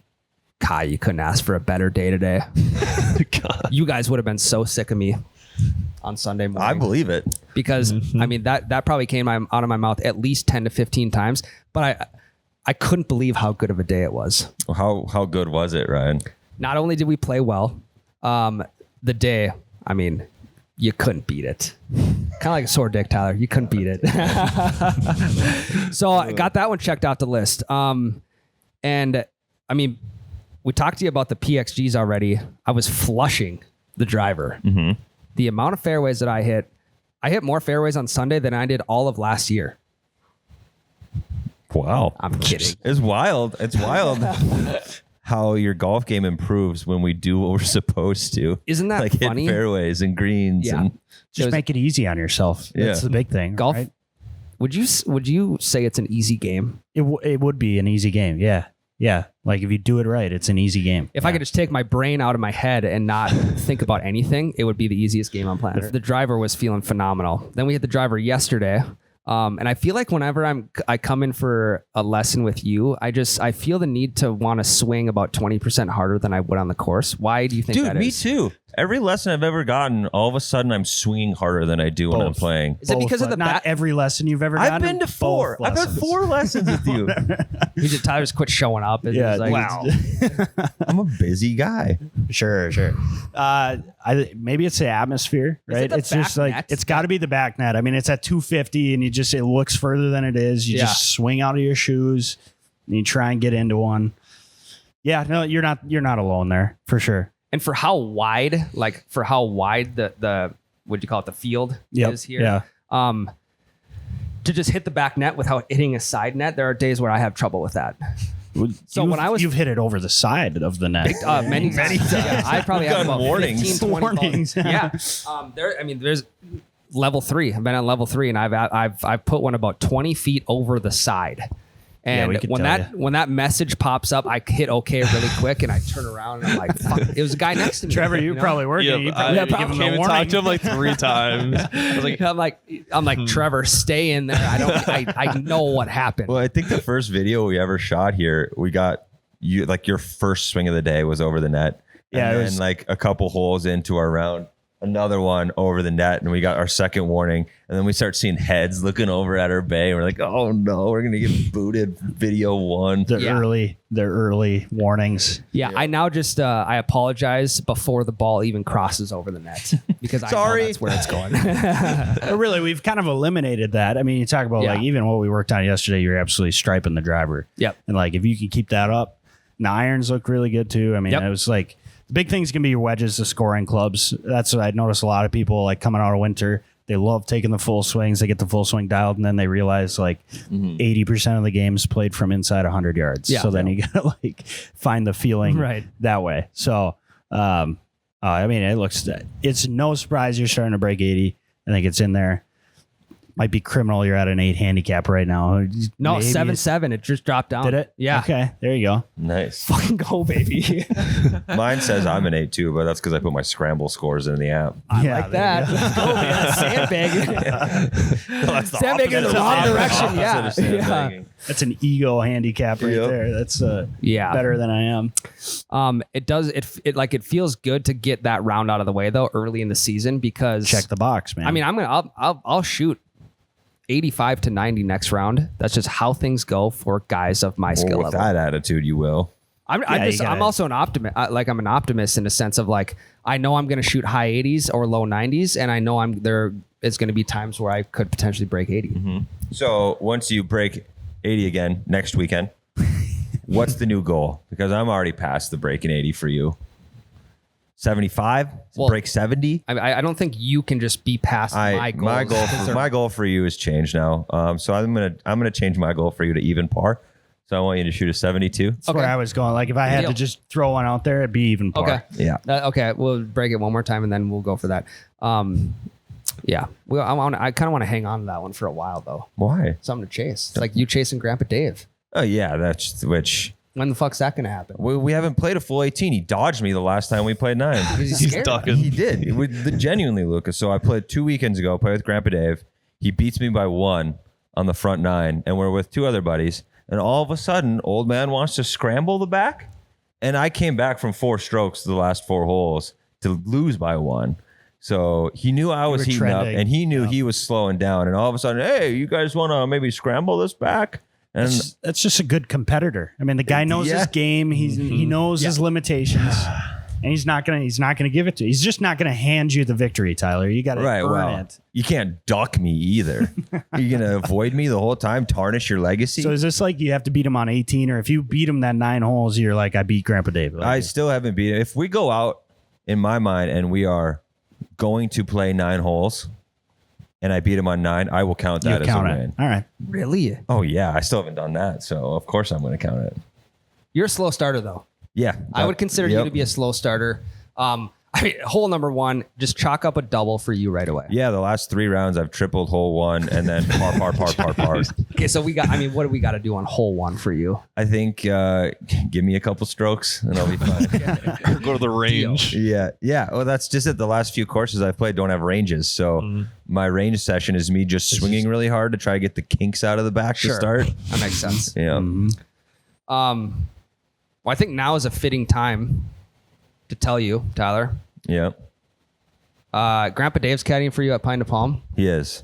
"Kai, you couldn't ask for a better day today." You guys would have been so sick of me on Sunday morning. I believe it. Because I mean that probably came out of my mouth at least 10 to 15 times, but I couldn't believe how good of a day it was. How good was it, Ryan? Not only did we play well, the day, I mean, you couldn't beat it. Kind of like a sore dick, Tyler. You couldn't beat it. So I got that one checked out the list. And I mean, we talked to you about the PXGs already. I was flushing the driver. The amount of fairways that I hit more fairways on Sunday than I did all of last year. Wow. I'm kidding. It's wild. It's wild how your golf game improves when we do what we're supposed to. Isn't that like funny? hit fairways and greens. Yeah. And Just make it easy on yourself. That's Yeah. the big thing. Golf. Right? Would you say it's an easy game? It would be an easy game. Yeah. Yeah. Like if you do it right, it's an easy game. If I could just take my brain out of my head and not think about anything, it would be the easiest game on planet. The driver was feeling phenomenal. Then we hit the driver yesterday. And I feel like whenever I come in for a lesson with you, I feel the need to want to swing about 20% harder than I would on the course. Why do you think that is? Dude, me too. Every lesson I've ever gotten, all of a sudden I'm swinging harder than I do when I'm Both. playing. Is it because of the not every lesson you've ever gotten? I've been to Both 4. I've had lessons. 4 lessons with you. Tyler just quit showing up? And Yeah, was like, Wow. I'm a busy guy. Sure. Maybe it's the atmosphere, Is it right? the It's just back like net? it's got to be the back net. I mean, it's at 250, and it looks further than it is. You Yeah. just swing out of your shoes, and you try and get into one. Yeah, no, you're not alone there for sure. And for how wide the what do you call it, the field Yep. is here. Yeah. To just hit the back net without hitting a side net, there are days where I have trouble with that. So when you've hit it over the side of the net. Many times. Yeah, I probably have gotten about warnings. 15, 20 Warnings. balls. Yeah. There's level 3. I've been on level 3 and I've put one about 20 feet over the side. And we could when tell when that message pops up, I hit okay really quick and I turn around and I'm like, fuck, it was a guy next to me. Trevor, you you're know? probably working. Yeah, you probably I have to give him came a and warning. talked to him like 3 times. I was like, I'm like, Trevor, stay in there. I know what happened. Well, I think the first video we ever shot here, we got you like your first swing of the day was over the net. Yeah, And it then was- like a couple holes into our round, another one over the net, and we got our second warning. And then we start seeing heads looking over at our bay. And we're like, oh no, we're gonna get booted. Video 1. The Yeah. early warnings. Yeah, I now just I apologize before the ball even crosses over the net because I Sorry. know that's where it's going. But really, we've kind of eliminated that. I mean, you talk about Yeah. like even what we worked on yesterday, you're absolutely striping the driver. Yep. And like if you can keep that up, and the irons look really good too. I mean, Yep. it was like the big thing's gonna be your wedges, the scoring clubs. That's what I noticed a lot of people like coming out of winter. They love taking the full swings. They get the full swing dialed, and then they realize like 80% of the games played from inside 100 yards. Yeah. So then you gotta like find the feeling Right. that way. So, I mean, it's no surprise you're starting to break 80. I think it's in there. Might be criminal. You're at an 8 handicap right now. No, Maybe 7-7. It just dropped down. Did it? Yeah. Okay. There you go. Nice. Fucking go, baby. Mine says I'm an 8 too, but that's because I put my scramble scores in the app. I Yeah, like there that. you go. Let's go, man. Sandbagging. That's the Sandbagging in the wrong opposite of direction. opposite Yeah. of sandbagging. That's an ego handicap right Yep. there. That's Yeah. better than I am. It does. It feels good to get that round out of the way though early in the season because Check the box, man. I mean, I'll shoot 85 to 90 next round. That's just how things go for guys of my skill Well, with level. that attitude, you will. I'm you gotta- also an optimist. I'm an optimist in the sense of like I know I'm going to shoot high 80s or low 90s, and I know there is going to be times where I could potentially break 80. So once you break 80 again next weekend, what's the new goal? Because I'm already past the breaking 80 for you. 75, Well, break 70. I don't think you can just be past my goals. My goal for you has changed now. So I'm gonna change my goal for you to even par. So I want you to shoot a 72. that's where I was going. Like if I had Deal. to just throw one out there, it'd be even par. Okay. Yeah. Okay. We'll break it one more time and then we'll go for that. Yeah. I kind of want to hang on to that one for a while though. Why? Something to chase. It's like you chasing Grandpa Dave. Oh yeah, that's which When the fuck's that going to happen? we haven't played a full 18. He dodged me the last time we played 9. He's he's scared. ducking. He did. Genuinely, Lucas. So I played 2 weekends ago, played with Grandpa Dave. He beats me by 1 on the front 9, and we're with 2 other buddies. And all of a sudden, old man wants to scramble the back. And I came back from 4 strokes the last 4 holes to lose by 1. So he knew I was were heating up, trending. and he knew he was slowing down. And all of a sudden, hey, you guys want to maybe scramble this back? And That's just a good competitor. I mean, the guy knows his game. He knows his limitations, and he's not gonna give it to you. He's just not gonna hand you the victory, Tyler. You got to right, earn well, it. you can't duck me either. You're gonna avoid me the whole time, tarnish your legacy. So is this like you have to beat him on 18, or if you beat him that 9 holes, you're like, I beat Grandpa Dave? Like, I still haven't beat it. If we go out in my mind and we are going to play 9 holes, and I beat him on 9, I will count that as a win. All right. Really? Oh yeah, I still haven't done that, so of course I'm going to count it. You're a slow starter, though. Yeah, I would consider you to be a slow starter. I mean, hole number 1, just chalk up a double for you right away. Yeah, the last 3 rounds I've tripled hole 1 and then par. Okay, so what do we got to do on hole 1 for you? I think give me a couple strokes and I'll be fine. Go to the range. Yeah. Well, that's just it. The last few courses I've played don't have ranges, so my range session is me just swinging really hard to try to get the kinks out of the back to start. That makes sense. Yeah. Well, I think now is a fitting time to tell you, Tyler. Yeah. Grandpa Dave's caddying for you at Pine to Palm. He is.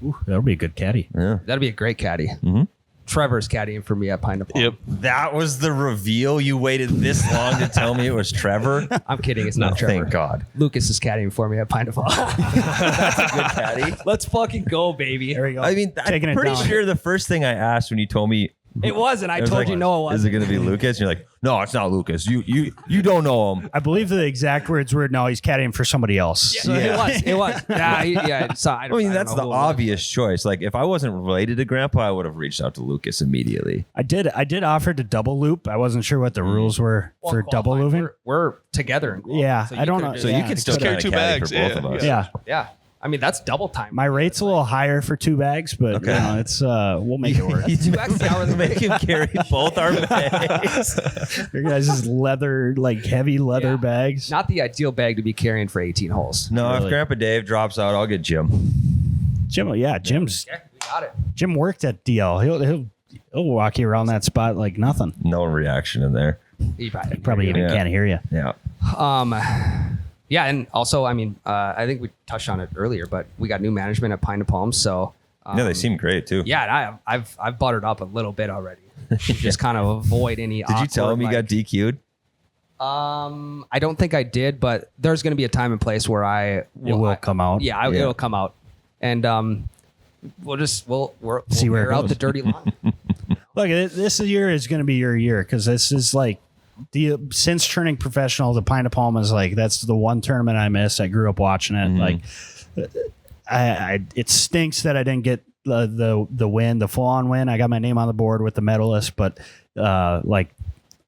Ooh, that'll be a good caddy. Yeah. That'd be a great caddy. Mm-hmm. Trevor's caddying for me at Pine to Palm. Yep. That was the reveal. You waited this long to tell me it was Trevor. I'm kidding. It's not Trevor. Thank God. Lucas is caddying for me at Pine to Palm. That's a good caddy. Let's fucking go, baby. There we go. I mean, Taking I'm it pretty down. sure the first thing I asked when you told me It was, and I it was told like, you no, it is wasn't. it going to be Lucas? And you're like, no, it's not Lucas. You don't know him. I believe the exact words were, no, he's caddying for somebody else. Yeah. It was. Yeah. So I I mean, don't that's know the who it was. obvious choice. Like, if I wasn't related to Grandpa, I would have reached out to Lucas immediately. I did offer to double loop. I wasn't sure what the rules were Well, for double qualifying, looping. We're together in qualifying, Yeah, so I you don't could've know. just- So Yeah, you can still carry carry 2 caddy bags, for both yeah. of us. Yeah. Yeah. I mean, that's double time. My rate's a little higher for 2 bags, but Okay. you know, it's we'll make it work. You do 2x the hour of the make him carry both our bags. Your guys' leather, like heavy leather Yeah. bags. Not the ideal bag to be carrying for 18 holes. No, Really? if Grandpa Dave drops out, I'll get Jim. Jim's Okay, we got it. Jim worked at DL. He'll walk you around that spot like nothing. No reaction in there. You Probably even Yeah. can't hear you. Yeah. Yeah, and also, I mean, I think we touched on it earlier, but we got new management at Pine to Palm, so Yeah, they seem great too. yeah, and I've buttered up a little bit already. Just kind of avoid any. Did you tell him you got DQ'd? I don't think I did, but there's going to be a time and place where It will come out. Yeah, Yeah. it'll come out, and we'll See where it air out goes. the dirty laundry. Look, this year is going to be your year because this is like since turning professional, the Pine to Palm is like that's the one tournament I miss. I grew up watching it. Like, it stinks that I didn't get the win, the full on win. I got my name on the board with the medalist, but like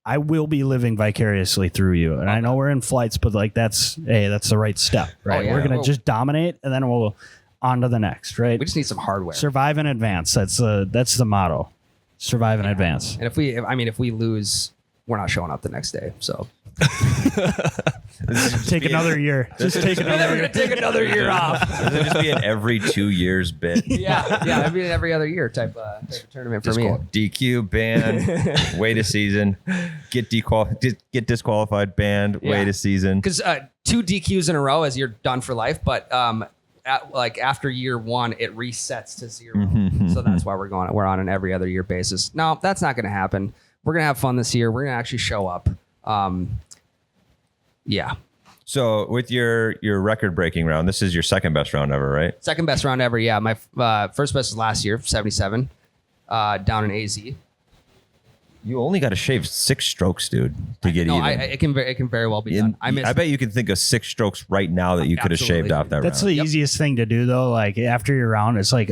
I will be living vicariously through you. And I know we're in flights, but like that's the right step, right? yeah. We're gonna Well- just dominate, and then we'll on to the next, right? We just need some hardware. Survive and advance. That's the motto. Survive and advance. And if we lose, we're not showing up the next day. So Take another year. Just take we're another gonna take another year off. Does it just be an every 2 years bit? Yeah, it'd be an every other year type of tournament for Just me. call it DQ, ban, wait a season, get disqualified, banned, Yeah. wait a season. Because 2 DQs in a row is you're done for life, but after year 1 it resets to 0. So that's why we're on an every other year basis. No, that's not going to happen. We're gonna have fun this year. We're gonna actually show up. Yeah, So with your record breaking round, this is your second best round ever, right? second best round ever. Yeah, my first best was last year, 77, down in AZ. You only got to shave 6 strokes, dude, to get No, even. it can very well be done. I bet you can think of 6 strokes right now that you could have shaved Absolutely. off that That's round. the easiest thing to do, though. Like after your round, it's like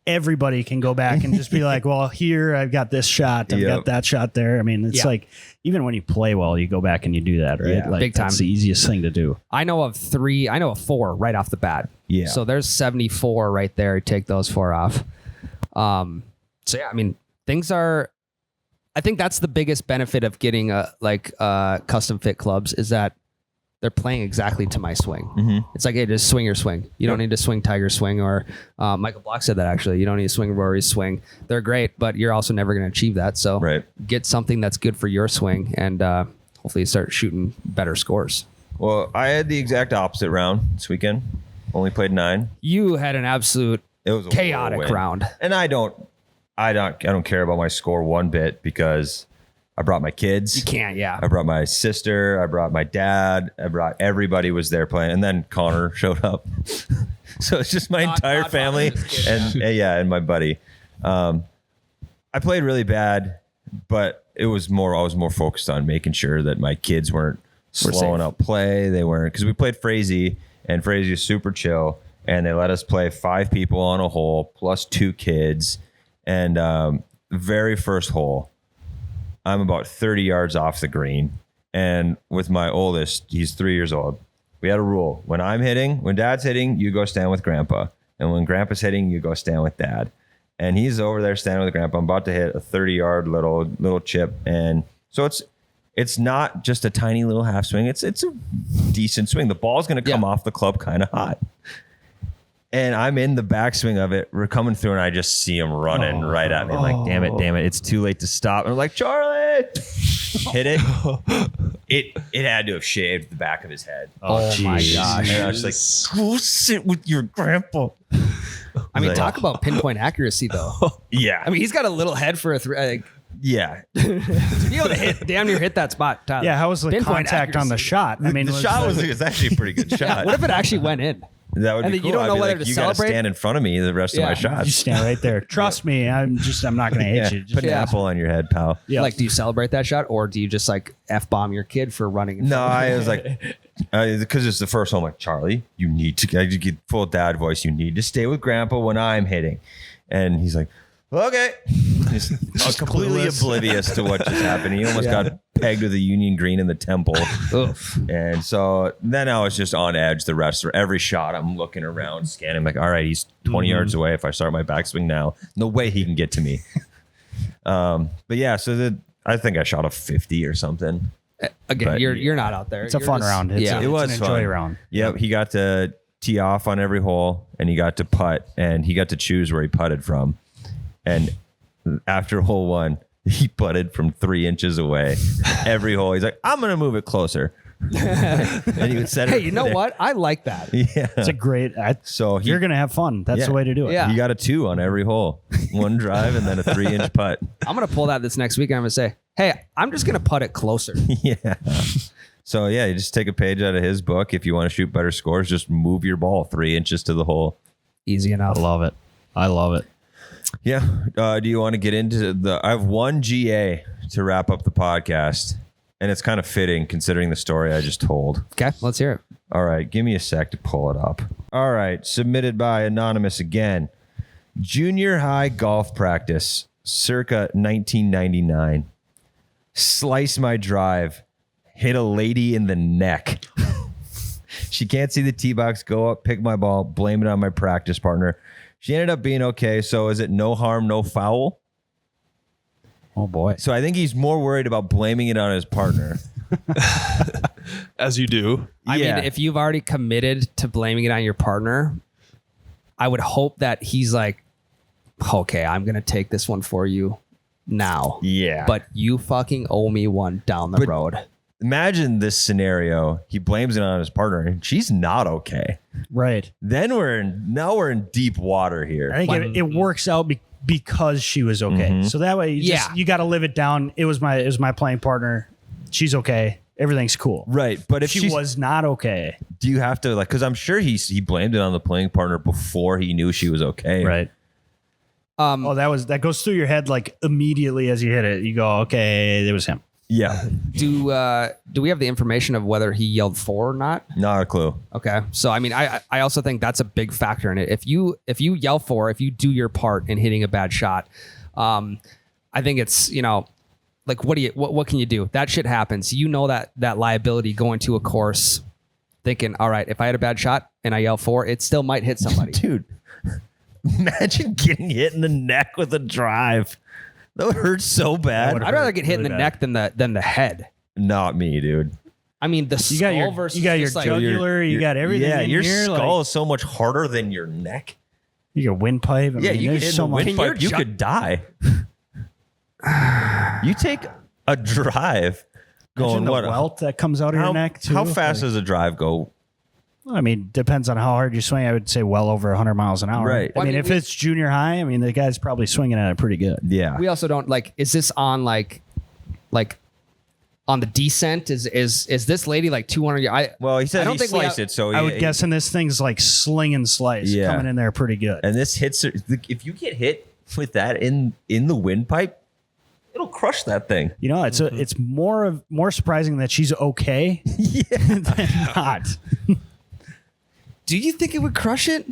everybody can go back and just be like, "Well, here I've got this shot, I've Yep. got that shot there." I mean, it's Yeah. like even when you play well, you go back and you do that, right? Yeah. Like Big time. that's the easiest thing to do. I know of 3. I know of 4 right off the bat. Yeah. So there's 74 right there. Take those 4 off. So yeah, I mean, things are. I think that's the biggest benefit of getting custom fit clubs is that they're playing exactly to my swing. It's like, hey, just swing your swing. You don't need to swing Tiger's swing, or Michael Block said that actually. You don't need to swing Rory's swing. They're great, but you're also never going to achieve that. So Right. get something that's good for your swing, and hopefully you start shooting better scores. Well, I had the exact opposite round this weekend. Only played 9. You had an absolute It was a chaotic whirlwind. round. And I don't care about my score one bit because I brought my kids. You can't, yeah. I brought my sister. I brought my dad. I brought everybody was there playing, and then Connor showed up. So it's just my entire not family Connor's kid, and my buddy. I played really bad, but I was more focused on making sure that my kids weren't slowing safe. up play. They weren't, because we played Frazee, and Frazee is super chill. and they let us play 5 people on a hole plus 2 kids. And very first hole, I'm about 30 yards off the green. And with my oldest, he's 3 years old. We had a rule. When dad's hitting, you go stand with grandpa. And when grandpa's hitting, you go stand with dad. And he's over there standing with grandpa. I'm about to hit a 30-yard little chip. And so it's not just a tiny little half swing. It's a decent swing. The ball's going to come off the club kind of hot. And I'm in the backswing of it. We're coming through, and I just see him running right at me. I'm like, damn it. It's too late to stop. And I'm like, Charlie, hit it. It had to have shaved the back of his head. Oh my gosh. And I was like, go sit with your grandpa. I mean, Like, talk about pinpoint accuracy, though. Yeah. I mean, he's got a little head for a three. Yeah. To be able to damn near hit that spot, Tyler. Yeah, how was the Pinpoint contact on the accuracy. shot? I mean, The shot was actually a pretty good shot. What if it actually went in? That would and be then cool. you don't know I'd be whether like, to you gotta celebrate? stand in front of me the rest of my Yeah. shots. you stand right there. Trust me, I'm not going to hit you. Put an apple on your head, pal. Yeah. Like, do you celebrate that shot, or do you just like F-bomb your kid for running? in No, front of I was like, because it's the first home. I'm like, Charlie, you need to. I just get full dad voice. You need to stay with grandpa when I'm hitting. And he's like, okay. He's completely clueless. oblivious to what just happened. He almost got pegged with a Union Green in the temple. Oof. And so then I was just on edge the rest of every shot. I'm looking around, scanning. I'm like, all right, he's 20 yards away. If I start my backswing now, no way he can get to me. But yeah, so I think I shot a 50 or something. Again, But- you're not out there. It's a fun round. It's yeah, a, It was it's an enjoy fun. round. Yep, he got to tee off on every hole, and he got to putt, and he got to choose where he putted from. And after hole 1, he putted from 3 inches away every hole. He's like, I'm gonna move it closer. And he would set it. Hey, you know what? I like that. Yeah. It's a great. So If you're going to have fun, that's the way to do it. Yeah. He got a 2 on every hole, 1 drive, and then a 3-inch putt. I'm gonna pull that this next week. And I'm gonna say, hey, I'm just gonna putt it closer. Yeah. So yeah, you just take a page out of his book. If you want to shoot better scores, just move your ball 3 inches to the hole. Easy enough. I love it. I love it. Yeah. Do you want to get into I have 1 GA to wrap up the podcast, and it's kind of fitting considering the story I just told. Okay, let's hear it. All right, give me a sec to pull it up. All right, submitted by Anonymous again. Junior high golf practice, circa 1999. Slice my drive, hit a lady in the neck. She can't see the tee box, go up, pick my ball, blame it on my practice partner. She ended up being okay, so is it no harm, no foul? Oh, boy. So I think he's more worried about blaming it on his partner. As you do. I mean, if you've already committed to blaming it on your partner, I would hope that he's like, okay, I'm going to take this one for you now. Yeah. But you fucking owe me one down the road. Imagine this scenario. He blames it on his partner, and she's not okay. Right. Then we're in deep water here. I think it works out because she was okay. So that way, you got to live it down. It was my playing partner. She's okay. Everything's cool. Right. But if She was not okay. do you have to because I'm sure he blamed it on the playing partner before he knew she was okay. Right. That goes through your head like immediately as you hit it. You go, okay, it was him. Yeah. Do we have the information of whether he yelled for or not? Not a clue. Okay. So, I mean, I also think that's a big factor in it. If you yell for, if you do your part in hitting a bad shot, I think it's, like, what can you do? That shit happens. You know that liability going to a course thinking, all right, if I had a bad shot and I yell for, it still might hit somebody. Dude, imagine getting hit in the neck with a drive. That would hurt so bad. I'd rather get hit in the neck than the head. Not me, dude. I mean, the You got skull your versus you got your just like, jugular. You got everything. Yeah, in your here, skull like, is so much harder than your neck. you got windpipe. I Yeah, mean, you there's get in so the much. windpipe, you could die. You take a drive going Imagine the what? welt that comes out of your neck too. How fast does a drive go? I mean, depends on how hard you swing. I would say well over 100 miles an hour. Right. I mean, if it's junior high, I mean, the guy's probably swinging at it pretty good. Yeah. we also don't is this on like on the descent? Is this lady like 200? Well, he said I don't he think we sliced have- it, so I would guess, and this thing's like sling and slice coming in there pretty good. And this hits her. If you get hit with that in the windpipe, it'll crush that thing. It's more surprising that she's okay than not. Do you think it would crush it?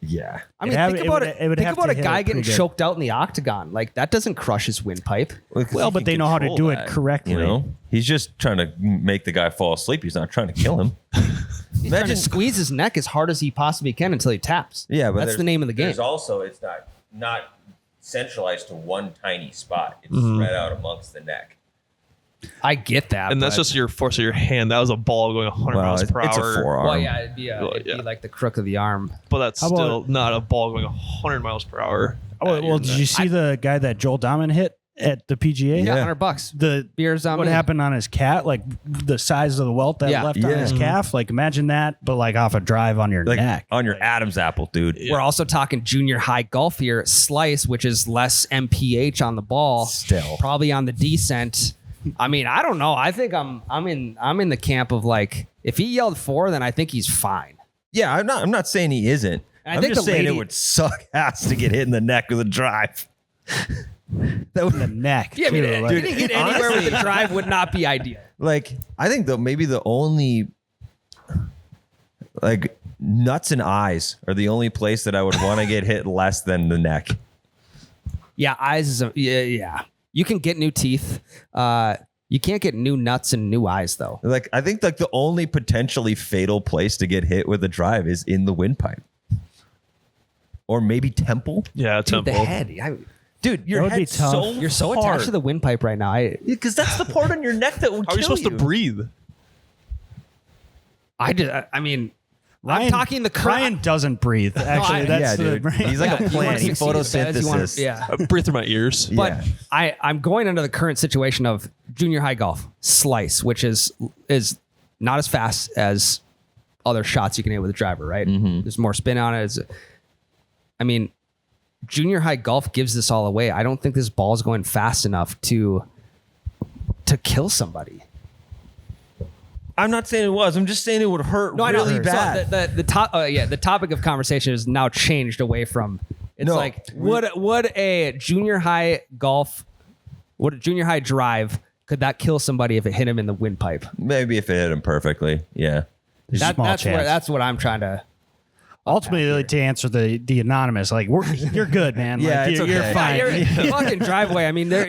Yeah. I mean, have- think it about would- it. it would Think have about to a hit guy it getting pretty good. choked out in the octagon. Like that doesn't crush his windpipe. 'Cause Well, he but can they know how to control do that, it correctly. You know, he's just trying to make the guy fall asleep. He's not trying to kill him. He's trying to squeeze his neck as hard as he possibly can until he taps. Yeah, but that's the name of the game. There's also it's not centralized to one tiny spot. It's Mm-hmm. spread out amongst the neck. I get that, And that's but- just your force of your hand. That was a ball going 100 miles per it's hour. a forearm. Well, yeah, it'd be Yeah. like the crook of the arm. But that's How about- still not a ball going 100 miles per hour. Oh, at well, your did neck. you see the guy that Joel Dahman hit at the PGA? Yeah, Yeah. $100. The Beers on what me. happened on his calf, like the size of the welt that Yeah. left on Yeah. his calf. Like imagine that, but like off a drive on your Like neck. on your Adam's apple, dude. We're also talking junior high golf here. Slice, which is less MPH on the ball, Still. probably on the descent. I mean, I don't know. I think I'm in the camp of like if he yelled 4, then I think he's fine. Yeah, I'm not saying he isn't. I I'm think just the saying lady- it would suck ass to get hit in the neck with a drive. That would the neck. Yeah, I mean, too, like- getting hit anywhere with a drive would not be ideal. like I think maybe the only like nuts and eyes are the only place that I would want to get hit less than the neck. Yeah, eyes is yeah. You can get new teeth. You can't get new nuts and new eyes though. Like I think like the only potentially fatal place to get hit with a drive is in the windpipe. Or maybe temple. Yeah, Dude, the temple. head. Dude, your That would be head's tough. so You're so hard. attached to the windpipe right now. because that's the part on your neck that would How are you kill supposed to breathe? I mean, I'm talking the current. Ryan doesn't breathe. Actually, I- that's Yeah, the dude. brain. He's like Yeah, a you wanna plant. He succeed as bad as you wanna- photosynthesis. Yeah. I breathe through my ears. But Yeah. I'm going under the current situation of junior high golf slice, which is not as fast as other shots you can hit with a driver, right? There's more spin on it. I mean, junior high golf gives this all away. I don't think this ball is going fast enough to kill somebody. I'm not saying it was. I'm just saying it would hurt really So bad. the topic of conversation has now changed away from. It's No, like would a junior high drive, could that kill somebody if it hit him in the windpipe? Maybe if it hit him perfectly. Yeah. There's a small chance. That's what I'm trying to. Ultimately, to answer the anonymous, like you're good, man. Yeah, like, it's you're okay. fine. You're fucking driveway. I mean, You're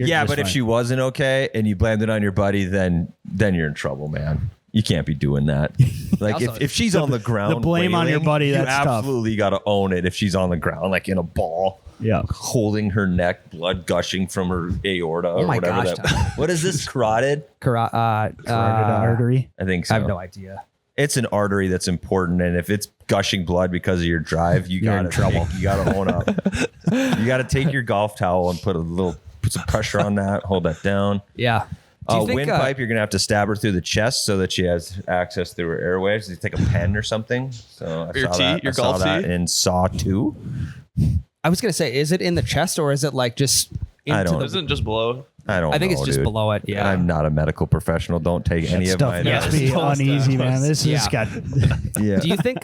Yeah, just but if fine. she wasn't okay and you blamed it on your buddy, then you're in trouble, man. You can't be doing that. Like Also, if she's on the ground, the blame on your wailing, buddy, you that's tough. absolutely got to own it. If she's on the ground, like in a ball, yeah. holding her neck, blood gushing from her aorta or my whatever. gosh, that, Tom. what is this? Carotid? Carotid artery. I think so. I have no idea. It's an artery that's important, and if it's gushing blood because of your drive, you You're got in to trouble. You got to own up. You got to take your golf towel and put some pressure on that. Hold that down. Yeah. Do you think, Windpipe, you're gonna have to stab her through the chest so that she has access through her airwaves. You take a pen or something. So I Your saw tee, that. your I saw golf that tee? in Saw 2. I was gonna say, is it in the chest or is it like just into I don't the? Isn't it just below? I don't. I think know, it's just dude. below it. Yeah. I'm not a medical professional. Don't take any of my Stuff Yeah. must be Close to- uneasy, man. close. This has got. Yeah. Do you think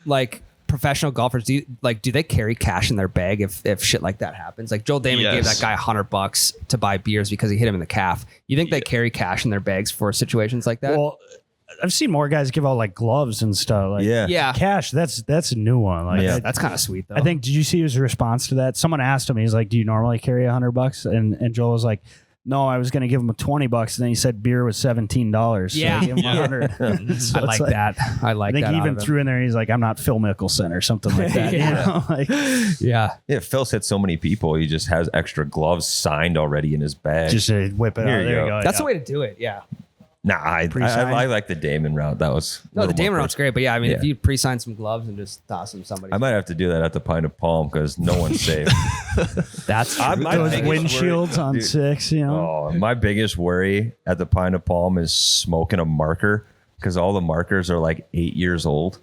like professional golfers do they carry cash in their bag if shit like that happens? Like Joel Damon gave Yes. that guy $100 to buy beers because he hit him in the calf. You think they carry cash in their bags for situations like that? Well, I've seen more guys give out like gloves and stuff. Like, Yeah. yeah. cash. That's a new one. Like, Yeah. That's kind of sweet though. I think. Did you see his response to that? Someone asked him. He's like, "Do you normally carry $100?" And Joel was like, "No, I was going to give him $20." And then he said beer was $17. So Yeah. I gave him Yeah. $100. So I it's like that. I like I think that. he out even of him. threw in there. He's like, "I'm not Phil Mickelson" or something like that. Yeah. You know? Like, Yeah. Yeah, Phil's hit so many people. He just has extra gloves signed already in his bag. just whip it Here out. you There go. you go. That's yeah. the way to do it. Yeah. nah, I Pre-signed? like the Damon route. That was a No, the little more Damon route's great, but yeah, I mean, if Yeah. you pre-sign some gloves and just toss them somebody, I might have to do that at the Pine of Palm because no one's safe. that's I'm- true. my Those biggest windshields worry- on dude, 6, you know. Oh, my biggest worry at the Pine of Palm is smoking a marker because all the markers are like 8 years old.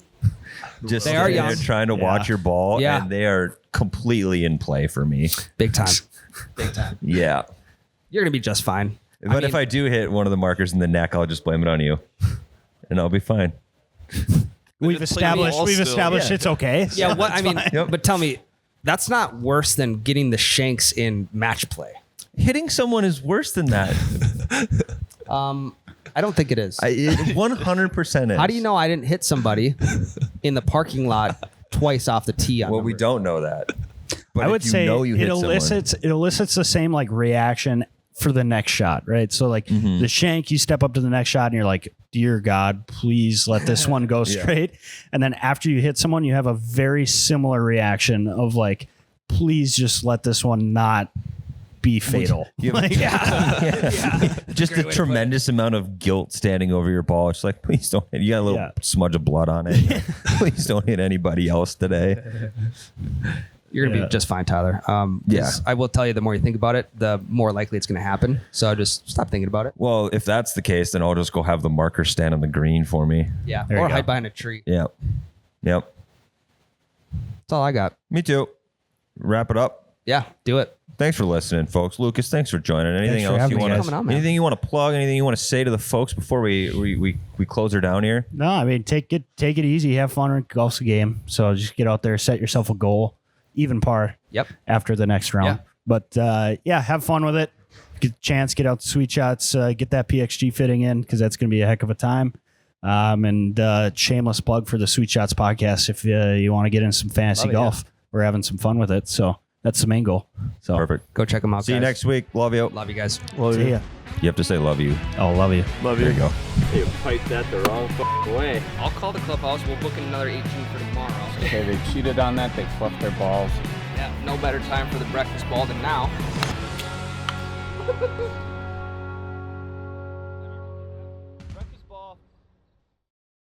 Just They are sitting there young. trying to Yeah. watch your ball, Yeah. and they are completely in play for me. Big time. Big time. Yeah, You're gonna be just fine. but if I do hit one of the markers in the neck, I'll just blame it on you, and I'll be fine. We've just play the ball still. established Yeah. it's okay. Yeah, so what I it's mean, fine. Yep. but tell me, that's not worse than getting the shanks in match play. Hitting someone is worse than that. I don't think it is. It 100% is. How do you know I didn't hit somebody in the parking lot twice off the tee? On Well, we number? don't know that. But I would if you say know you hit it elicits the same like reaction for the next shot, right? So like the shank, you step up to the next shot and you're like, dear God, please let this one go straight. And then after you hit someone, you have a very similar reaction of like, please just let this one not be fatal. Just a tremendous amount of guilt standing over your ball. It's like, please don't hit. You got a little smudge of blood on it. Please don't hit anybody else today. You're gonna be just fine, Tyler. 'Cause I will tell you, the more you think about it, the more likely it's gonna happen. So just stop thinking about it. Well, if that's the case, then I'll just go have the marker stand on the green for me. Yeah, There or you go. hide behind a tree. Yep. That's all I got. Me too. Wrap it up. Yeah, do it. Thanks for listening, folks. Lucas, thanks for joining. Anything Thanks for else having you me, want guys. Coming on, to? man. Anything you want to plug? Anything you want to say to the folks before we close her down here? No, I mean, take it easy, have fun. Golf's a game. So just get out there, set yourself a goal, even par. Yep. After the next round. Yeah. But have fun with it. Get a chance, get out the sweet shots, get that PXG fitting in because that's going to be a heck of a time. And shameless plug for the Sweet Shots podcast if you want to get in some fantasy Love it, golf. We're having some fun with it. So that's the main goal. So Perfect. Go check them out. See you guys. next week. Love you. Love you guys. See ya. You have to say love you. Oh, love you. Love There you. you go. You piped that the wrong way. I'll call the clubhouse. We'll book another 18 for tomorrow. Okay, they cheated on that. They fluffed their balls. Yeah, no better time for the breakfast ball than now.